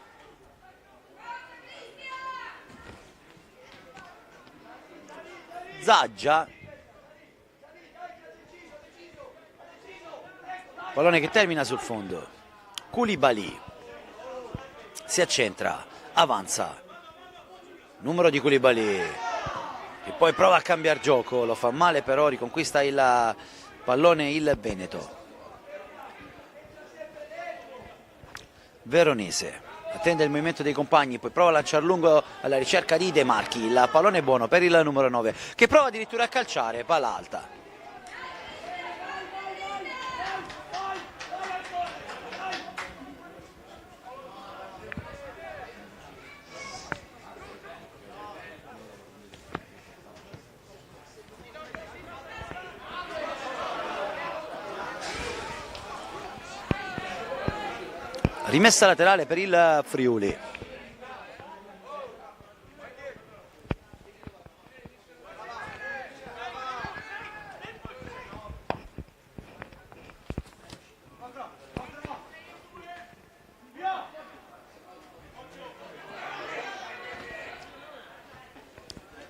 Zaggia, pallone che termina sul fondo. Koulibaly si accentra, avanza, numero di Koulibaly che poi prova a cambiare gioco, lo fa male però, riconquista il pallone il Veneto. Veronese attende il movimento dei compagni, poi prova a lanciare lungo alla ricerca di De Marchi, il pallone è buono per il numero 9 che prova addirittura a calciare, palla alta. Rimessa laterale per il Friuli.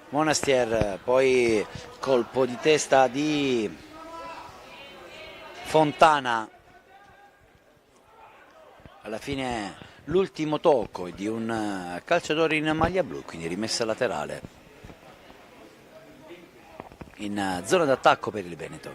Monastier, poi colpo di testa di Fontana. Alla fine l'ultimo tocco di un calciatore in maglia blu, quindi rimessa laterale in zona d'attacco per il Veneto.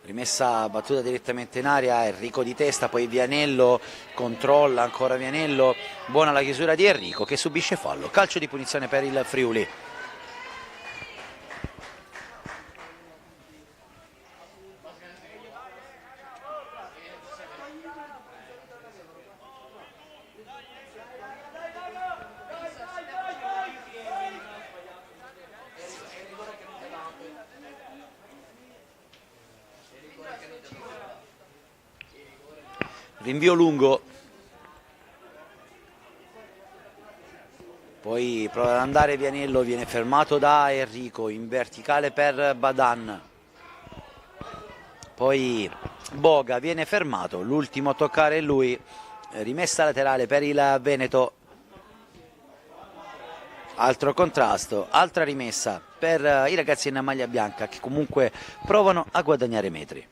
Rimessa battuta direttamente in aria, Enrico di testa, poi Vianello controlla, ancora Vianello, buona la chiusura di Enrico che subisce fallo, calcio di punizione per il Friuli. Rinvio lungo, poi prova ad andare Vianello, viene fermato da Enrico, in verticale per Badan, poi Boga viene fermato, l'ultimo a toccare è lui, rimessa laterale per il Veneto, altro contrasto, altra rimessa per i ragazzi in maglia bianca che comunque provano a guadagnare metri.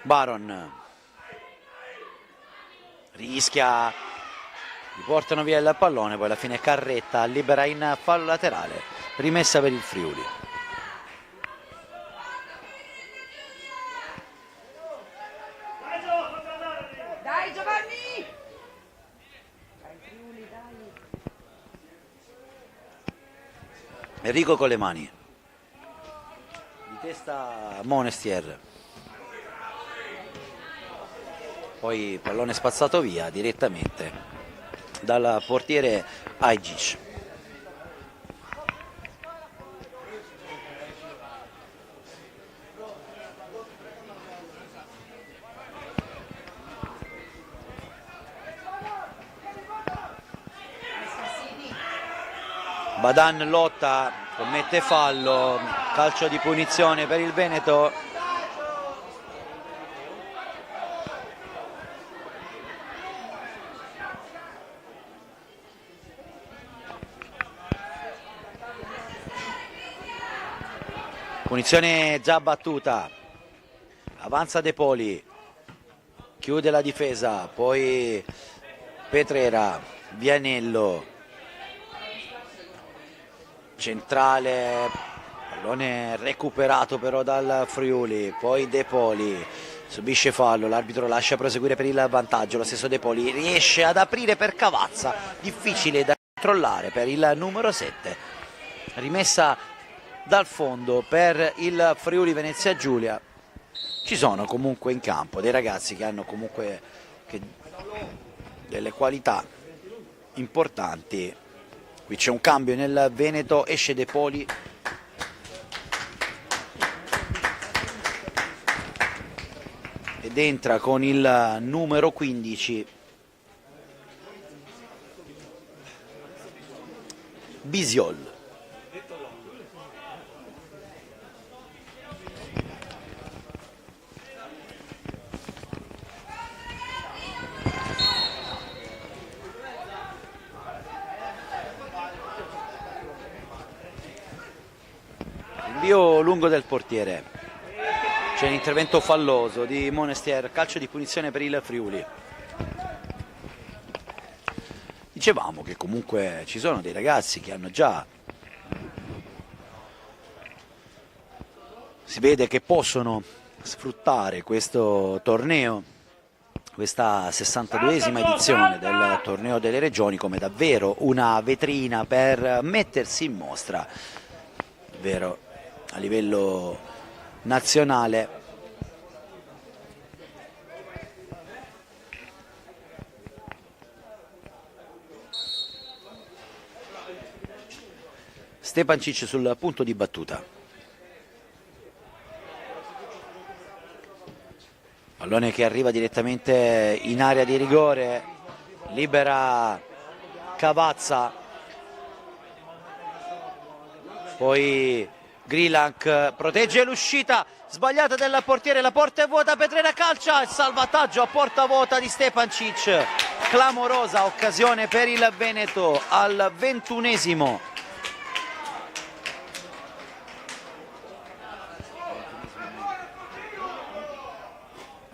Baron rischia, gli portano via il pallone, poi alla fine Carretta libera in fallo laterale, rimessa per il Friuli. Dai Giovanni! Dai Friuli, dai! Enrico con le mani, di testa Monestier. Poi pallone spazzato via direttamente dal portiere Ajic. Badan lotta, commette fallo, calcio di punizione per il Veneto. Punizione già battuta, avanza De Poli, chiude la difesa, poi Petrera, Vianello, centrale, pallone recuperato però dal Friuli, poi De Poli, subisce fallo, l'arbitro lascia proseguire per il vantaggio, lo stesso De Poli riesce ad aprire per Cavazza, difficile da controllare per il numero 7, rimessa dal fondo per il Friuli Venezia Giulia. Ci sono comunque in campo dei ragazzi che hanno comunque delle qualità importanti. Qui c'è un cambio nel Veneto, esce De Poli ed entra con il numero 15 Bisiol. Rinvio lungo del portiere, c'è un intervento falloso di Monestier, calcio di punizione per il Friuli. Dicevamo che comunque ci sono dei ragazzi che hanno già, si vede che possono sfruttare questo torneo, questa 62esima edizione del torneo delle regioni come davvero una vetrina per mettersi in mostra, davvero a livello nazionale Stepancic sul punto di battuta. Pallone che arriva direttamente in area di rigore, libera Cavazza, poi Grilanc protegge l'uscita sbagliata del portiere, la porta è vuota, Petrera calcia, il salvataggio a porta vuota di Stepancic, clamorosa occasione per il Veneto al 21esimo.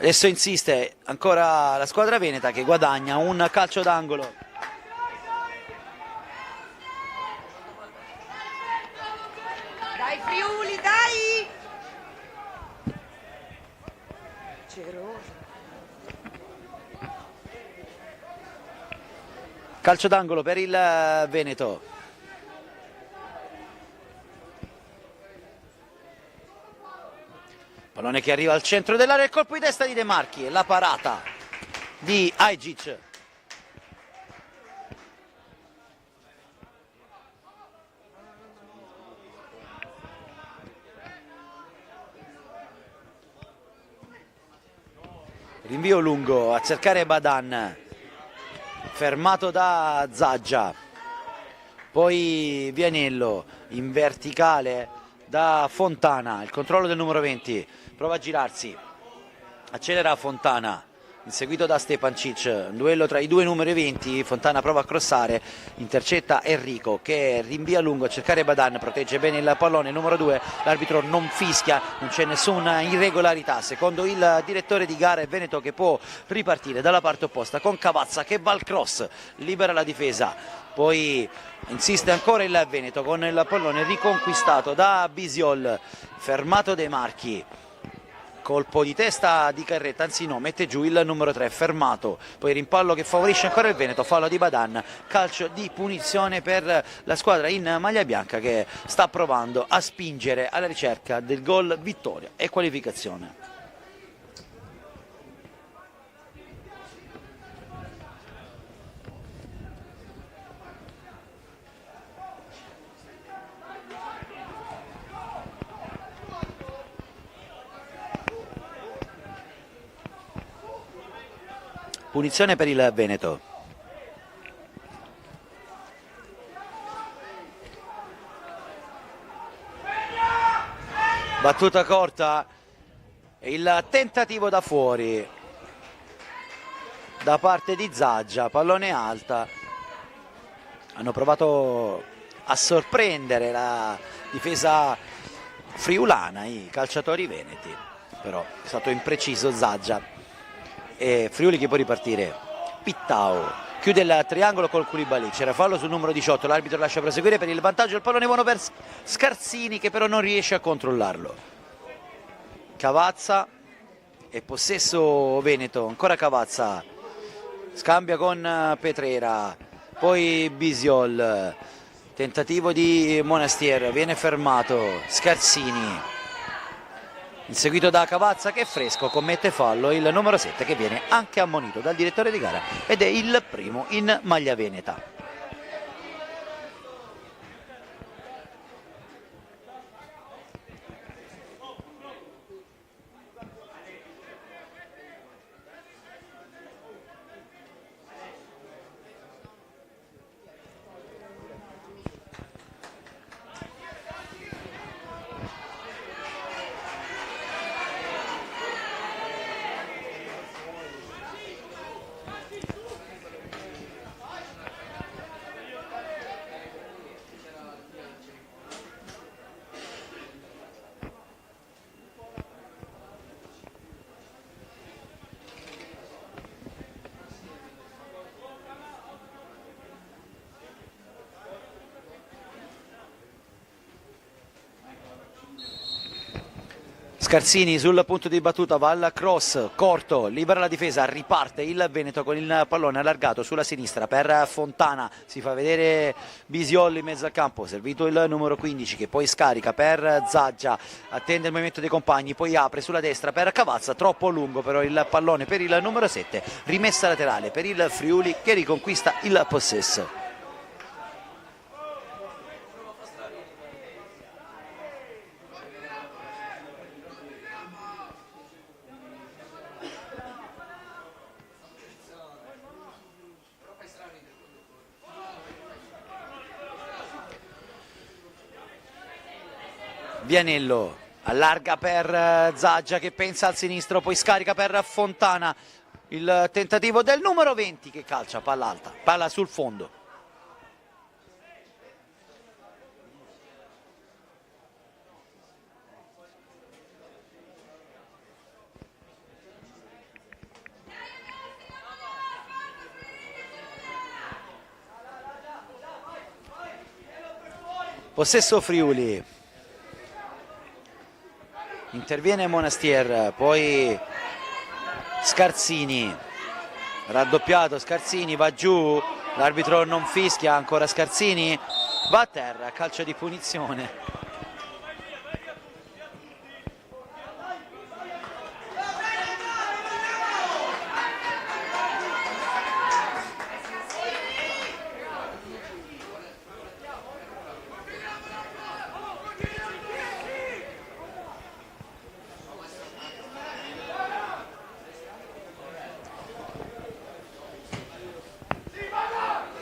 Adesso insiste ancora la squadra veneta che guadagna un calcio d'angolo. Dai Friuli, dai! Gerosa. Calcio d'angolo per il Veneto. Pallone che arriva al centro dell'area, il colpo di testa di De Marchi e la parata di Ajic. Rinvio lungo a cercare Badan, fermato da Zaggia, poi Vianello in verticale da Fontana, il controllo del numero 20, prova a girarsi, accelera Fontana, inseguito da Stepancic, un duello tra i due numeri 20, Fontana prova a crossare, intercetta Enrico che rinvia lungo a cercare Badan, protegge bene il pallone, numero 2, l'arbitro non fischia, non c'è nessuna irregolarità, secondo il direttore di gara è Veneto che può ripartire dalla parte opposta con Cavazza che va al cross, libera la difesa, poi insiste ancora il Veneto con il pallone riconquistato da Bisiol, fermato De Marchi. Colpo di testa di Carretta, anzi no, mette giù il numero 3, fermato, poi rimpallo che favorisce ancora il Veneto, fallo di Badan, calcio di punizione per la squadra in maglia bianca che sta provando a spingere alla ricerca del gol vittoria e qualificazione. Punizione per il Veneto. Battuta corta e il tentativo da fuori da parte di Zaggia, pallone alta. Hanno provato a sorprendere la difesa friulana, i calciatori veneti, però è stato impreciso Zaggia. E Friuli che può ripartire, Pittao chiude il triangolo col Koulibaly, c'era fallo sul numero 18, l'arbitro lascia proseguire per il vantaggio, il pallone buono per Scarsini che però non riesce a controllarlo. Cavazza e possesso Veneto, ancora Cavazza, scambia con Petrera, poi Bisiol, tentativo di Monastier, viene fermato Scarsini. Inseguito da Cavazza che è fresco, commette fallo il numero 7 che viene anche ammonito dal direttore di gara ed è il primo in maglia veneta. Scarsini sul punto di battuta va al cross corto, libera la difesa, riparte il Veneto con il pallone allargato sulla sinistra per Fontana, si fa vedere Bisiol in mezzo al campo, servito il numero 15 che poi scarica per Zaggia, attende il movimento dei compagni, poi apre sulla destra per Cavazza, troppo lungo però il pallone per il numero 7, rimessa laterale per il Friuli che riconquista il possesso. Vianello allarga per Zaggia che pensa al sinistro, poi scarica per Fontana, il tentativo del numero 20 che calcia palla alta, palla sul fondo. Possesso Friuli, interviene Monastier, poi Scarsini, raddoppiato Scarsini, va giù, l'arbitro non fischia, ancora Scarsini, va a terra, calcio di punizione.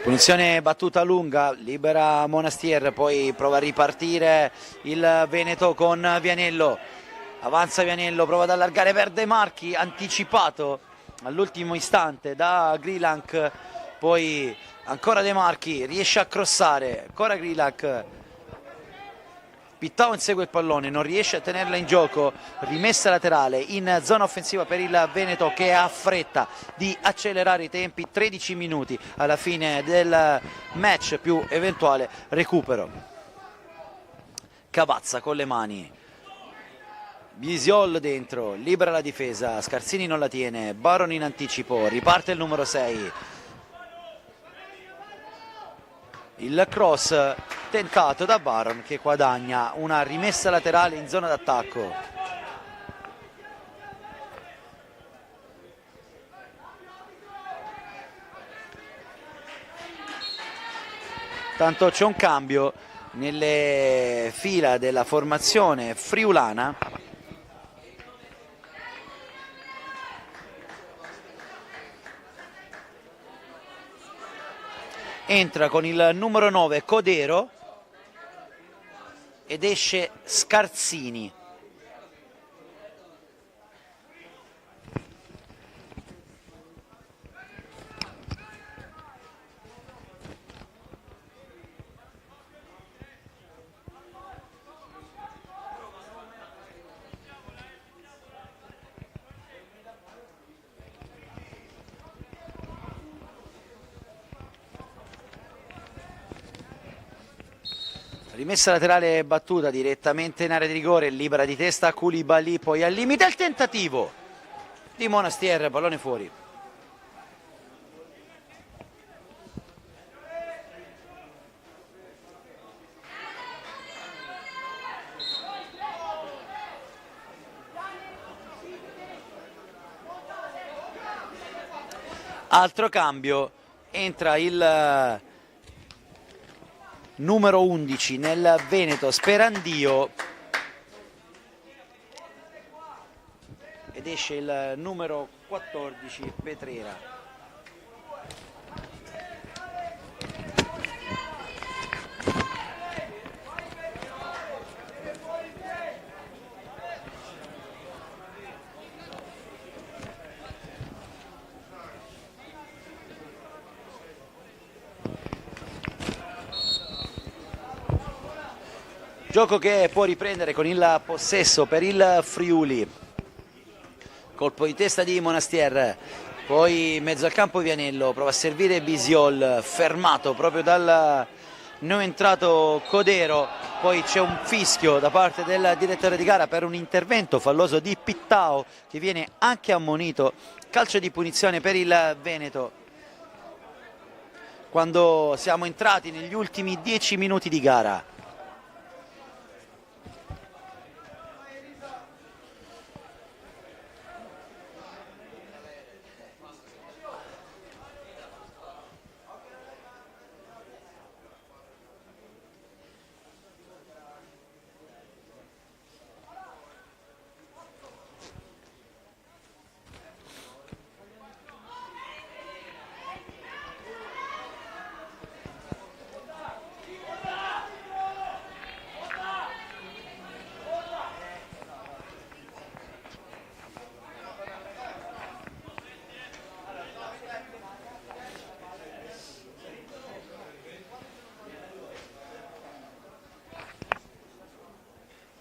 Punizione battuta lunga, libera Monastier, poi prova a ripartire il Veneto con Vianello, avanza Vianello, prova ad allargare per De Marchi, anticipato all'ultimo istante da Grilanc, poi ancora De Marchi, riesce a crossare, ancora Grilanc, Pittao insegue il pallone, non riesce a tenerla in gioco, rimessa laterale in zona offensiva per il Veneto che ha fretta di accelerare i tempi, 13 minuti alla fine del match più eventuale recupero. Cavazza con le mani, Bisiol dentro, libera la difesa, Scarsini non la tiene, Baron in anticipo, riparte il numero 6. Il cross tentato da Baron che guadagna una rimessa laterale in zona d'attacco. Tanto c'è un cambio nelle fila della formazione friulana. Entra con il numero 9 Codero ed esce Scarsini. Rimessa laterale battuta direttamente in area di rigore, libera di testa Koulibaly, poi al limite il tentativo di Monastier, pallone fuori. Altro cambio, entra il numero 11 nel Veneto Sperandio ed esce il numero 14 Petrera. Gioco che può riprendere con il possesso per il Friuli. Colpo di testa di Monastier, poi in mezzo al campo Vianello, prova a servire Bisiol, fermato proprio dal neoentrato Codero, poi c'è un fischio da parte del direttore di gara per un intervento falloso di Pittao che viene anche ammonito, calcio di punizione per il Veneto. Quando siamo entrati negli ultimi 10 minuti di gara.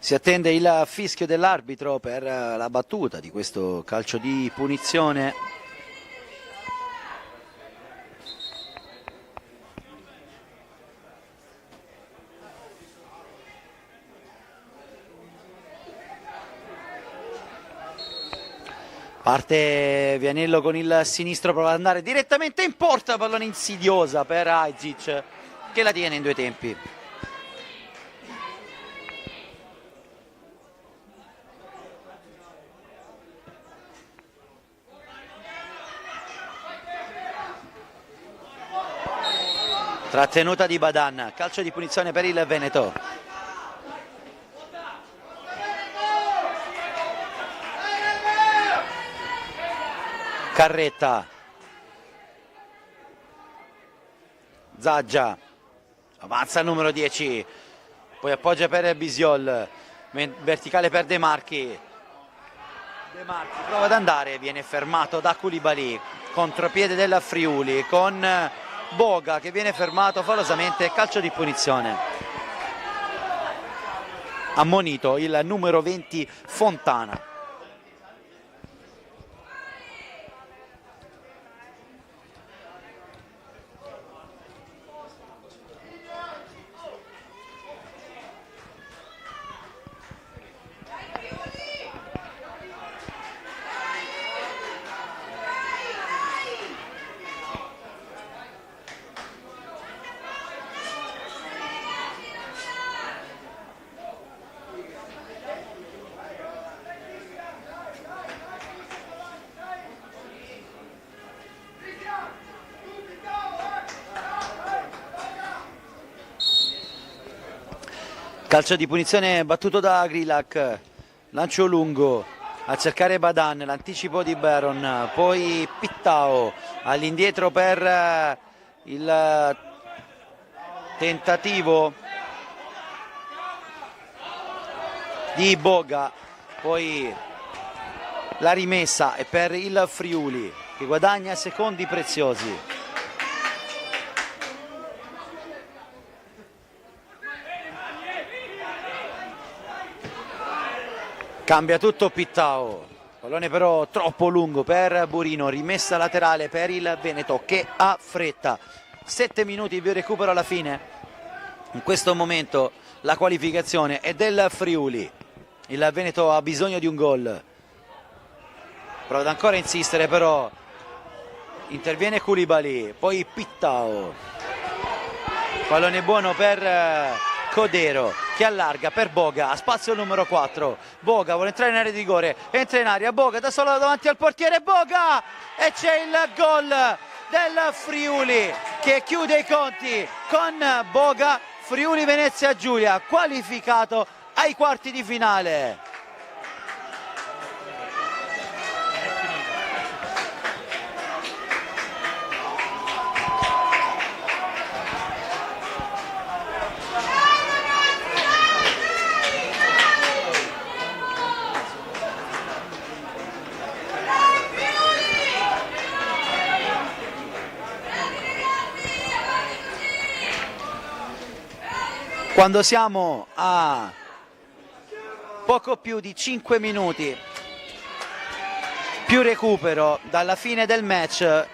Si attende il fischio dell'arbitro per la battuta di questo calcio di punizione. Parte Vianello con il sinistro, prova ad andare direttamente in porta, pallone insidiosa per Ajic che la tiene in due tempi. Trattenuta di Badan, calcio di punizione per il Veneto. Carretta, Zaggia, avanza il numero 10, poi appoggia per Bisiol, verticale per De Marchi. De Marchi prova ad andare, viene fermato da Koulibaly, contropiede della Friuli con Boga che viene fermato falosamente, calcio di punizione. Ammonito il numero 20 Fontana. Calcio di punizione battuto da Grilak, lancio lungo a cercare Badan, l'anticipo di Baron, poi Pittao all'indietro per il tentativo di Boga, poi la rimessa è per il Friuli che guadagna secondi preziosi. Cambia tutto Pittao, pallone però troppo lungo per Burino, rimessa laterale per il Veneto che ha fretta. 7 minuti di recupero alla fine. In questo momento la qualificazione è del Friuli. Il Veneto ha bisogno di un gol. Prova ad ancora insistere però. Interviene Koulibaly, poi Pittao. Pallone buono per Codero che allarga per Boga, a spazio numero 4. Boga vuole entrare in area di rigore, entra in area, Boga da solo davanti al portiere, Boga! E c'è il gol del Friuli che chiude i conti con Boga. Friuli Venezia Giulia qualificato ai quarti di finale. Quando siamo a poco più di 5 minuti più recupero dalla fine del match,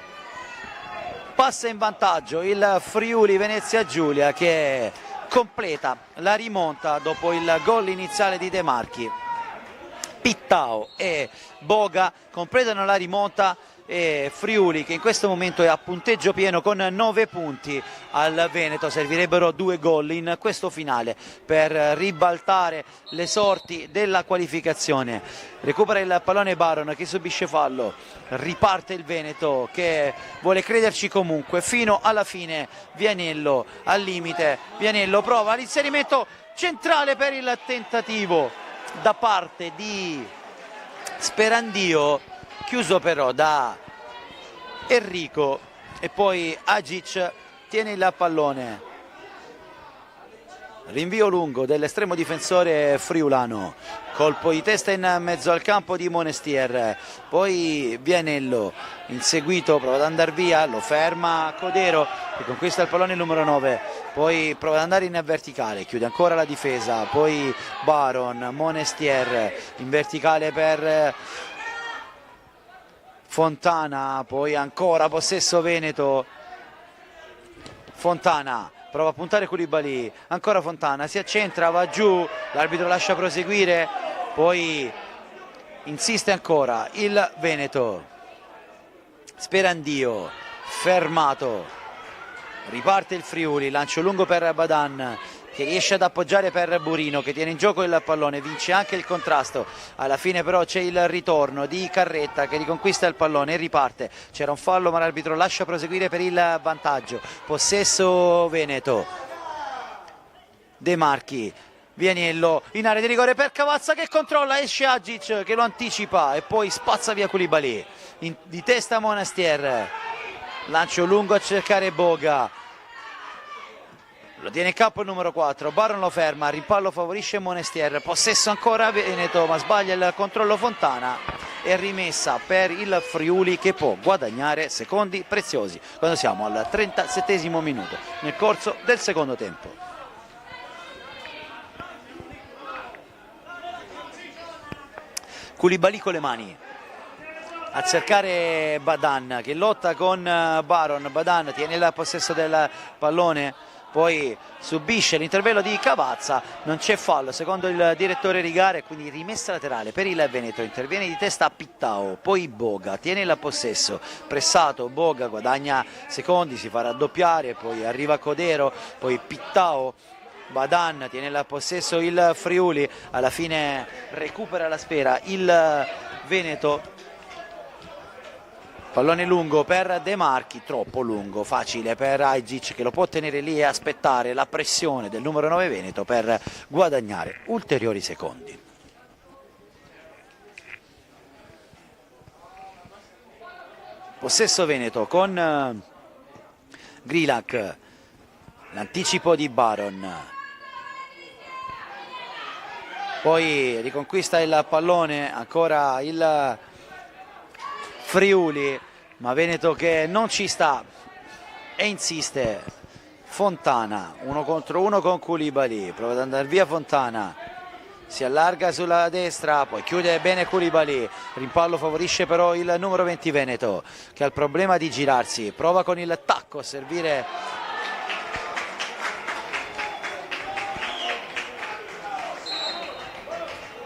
passa in vantaggio il Friuli Venezia Giulia che completa la rimonta dopo il gol iniziale di De Marchi. Pittao e Boga completano la rimonta e Friuli che in questo momento è a punteggio pieno con 9 punti. Al Veneto servirebbero 2 gol in questo finale per ribaltare le sorti della qualificazione. Recupera il pallone Baron che subisce fallo, riparte il Veneto che vuole crederci comunque fino alla fine. Vianello al limite, Vianello prova l'inserimento centrale per il tentativo da parte di Sperandio, chiuso però da Enrico, e poi Agic tiene il pallone. rinvio lungo dell'estremo difensore friulano, colpo di testa in mezzo al campo di Monestier, poi Vianello inseguito, prova ad andare via, lo ferma Codero che conquista il pallone il numero 9, poi prova ad andare in verticale, chiude ancora la difesa, poi Baron, Monestier in verticale per Fontana, poi ancora possesso Veneto, Fontana prova a puntare Koulibaly, ancora Fontana, si accentra, va giù, l'arbitro lascia proseguire, poi insiste ancora il Veneto, Sperandio, fermato, riparte il Friuli, lancio lungo per Badan che riesce ad appoggiare per Burino che tiene in gioco il pallone, vince anche il contrasto, alla fine però c'è il ritorno di Carretta che riconquista il pallone e riparte, c'era un fallo ma l'arbitro lascia proseguire per il vantaggio, possesso Veneto, De Marchi, Vianiello in area di rigore per Cavazza che controlla, esce Agic che lo anticipa e poi spazza via Koulibaly, di testa Monestier, lancio lungo a cercare Boga, lo tiene in campo il numero 4, Baron lo ferma, rimpallo favorisce Monestier, possesso ancora Veneto ma sbaglia il controllo Fontana e rimessa per il Friuli che può guadagnare secondi preziosi quando siamo al 37esimo minuto nel corso del secondo tempo. Koulibaly con le mani a cercare Badan che lotta con Baron, Badan tiene il possesso del pallone, poi subisce l'intervento di Cavazza, non c'è fallo secondo il direttore Rigare, quindi rimessa laterale per il Veneto, interviene di testa Pittao, poi Boga, tiene il possesso, pressato, Boga guadagna secondi, si fa raddoppiare, poi arriva Codero, poi Pittao, Badan tiene il possesso il Friuli, alla fine recupera la sfera il Veneto. Pallone lungo per De Marchi, troppo lungo, facile per Agic che lo può tenere lì e aspettare la pressione del numero 9 Veneto per guadagnare ulteriori secondi. Possesso Veneto con Grilak, l'anticipo di Baron, poi riconquista il pallone ancora il Friuli, ma Veneto che non ci sta e insiste. Fontana, 1 contro 1 con Koulibaly, prova ad andare via Fontana, si allarga sulla destra, poi chiude bene Koulibaly, rimpallo favorisce però il numero 20 Veneto che ha il problema di girarsi, prova con il tacco a servire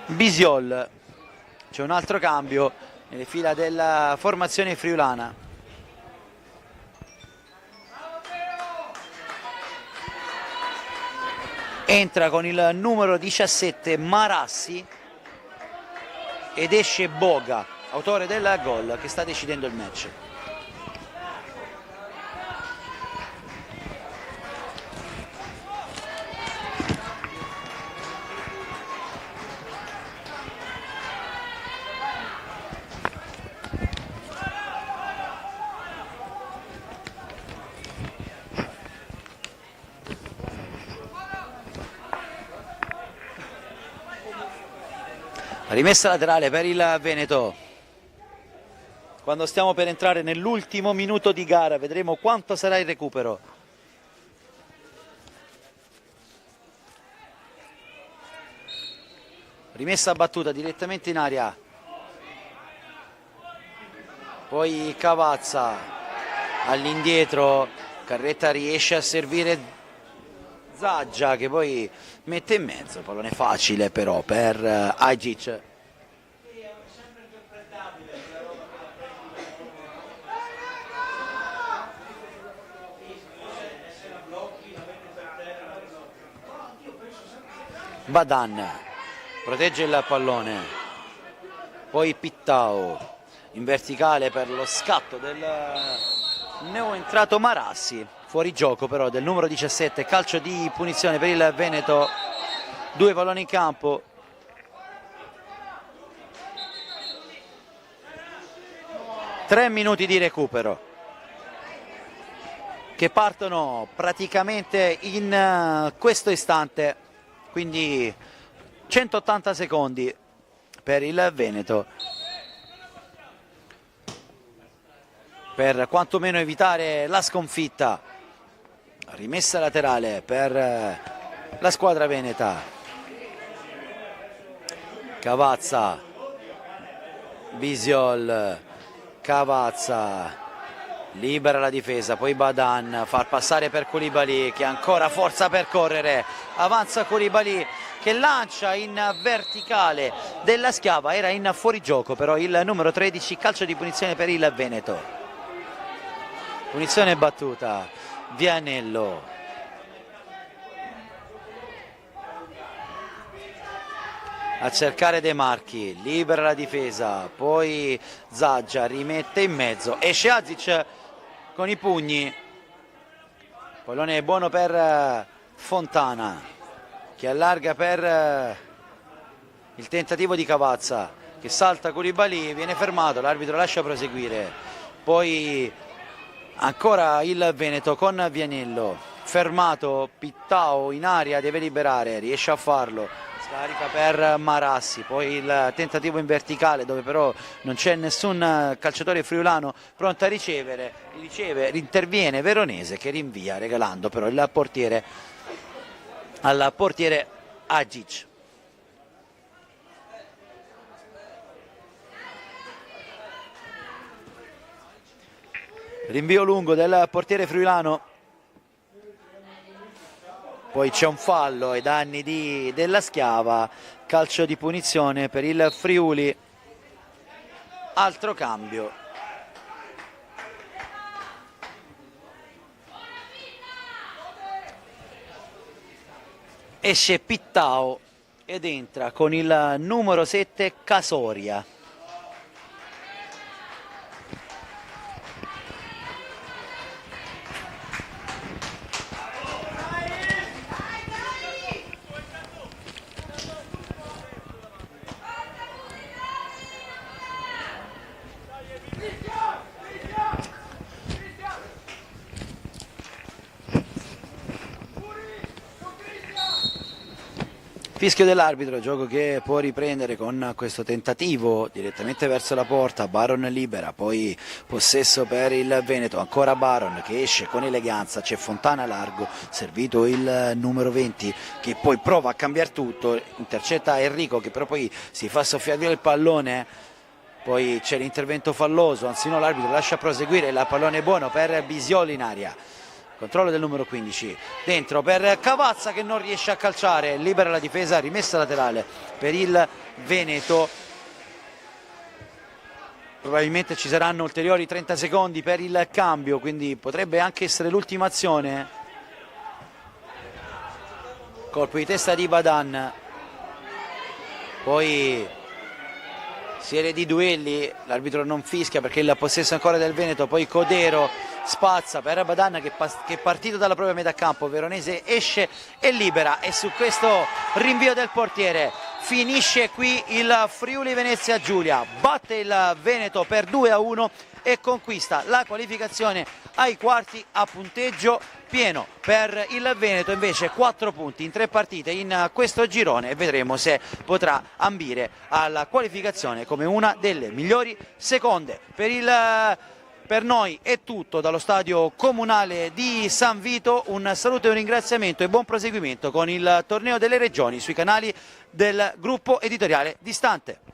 Bisiol, c'è un altro cambio nelle fila della formazione friulana. Entra con il numero 17 Marassi ed esce Boga, autore del gol che sta decidendo il match. Rimessa laterale per il Veneto. Quando stiamo per entrare nell'ultimo minuto di gara vedremo quanto sarà il recupero. Rimessa battuta direttamente in aria. Poi Cavazza all'indietro, Carretta riesce a servire Zaggia che poi mette in mezzo, pallone facile però per Agic. Badan protegge il pallone, poi Pittao in verticale per lo scatto del neoentrato Marassi, fuori gioco però del numero 17, calcio di punizione per il Veneto, 2 palloni in campo. Tre minuti di recupero. che partono praticamente in questo istante, quindi 180 secondi per il Veneto per quantomeno evitare la sconfitta. Rimessa laterale per la squadra veneta. Cavazza, Bisiol, Cavazza, libera la difesa, poi Badan, far passare per Koulibaly che ha ancora forza per correre, avanza Koulibaly che lancia in verticale della Schiava, era in fuorigioco però il numero 13, calcio di punizione per il Veneto. Punizione battuta, Vianello. A cercare De Marchi, libera la difesa, poi Zaggia rimette in mezzo, esce Azic con i pugni, pallone buono per Fontana che allarga per il tentativo di Cavazza che salta Koulibaly, viene fermato, l'arbitro lascia proseguire, poi ancora il Veneto con Vianello, fermato Pittao in aria, deve liberare, riesce a farlo. Scarica per Marassi, poi il tentativo in verticale dove però non c'è nessun calciatore friulano pronto a ricevere, interviene Veronese che rinvia regalando però il portiere al portiere Agic. Rinvio lungo del portiere friulano. Poi c'è un fallo ai danni della Schiava, calcio di punizione per il Friuli, altro cambio. Esce Pittao ed entra con il numero 7 Casoria. Fischio dell'arbitro, gioco che può riprendere con questo tentativo direttamente verso la porta, Baron libera, poi possesso per il Veneto, ancora Baron che esce con eleganza, c'è Fontana largo, servito il numero 20 che poi prova a cambiare tutto, intercetta Enrico che però poi si fa soffiare via il pallone, poi c'è l'intervento falloso, anzi no, l'arbitro lascia proseguire, il pallone buono per Bisiol in aria. Controllo del numero 15, dentro per Cavazza che non riesce a calciare, libera la difesa, rimessa laterale per il Veneto. Probabilmente ci saranno ulteriori 30 secondi per il cambio, quindi potrebbe anche essere l'ultima azione. Colpo di testa di Badan, poi serie di duelli, l'arbitro non fischia perché il possesso ancora del Veneto, poi Codero spazza per Badan che è partito dalla propria metà campo, Veronese esce e libera e su questo rinvio del portiere finisce qui il Friuli Venezia Giulia, batte il Veneto per 2-1 e conquista la qualificazione ai quarti a punteggio pieno. Per il Veneto invece 4 punti in 3 partite in questo girone e vedremo se potrà ambire alla qualificazione come una delle migliori seconde. Per noi è tutto dallo stadio comunale di San Vito, un saluto e un ringraziamento e buon proseguimento con il torneo delle regioni sui canali del gruppo editoriale Distante.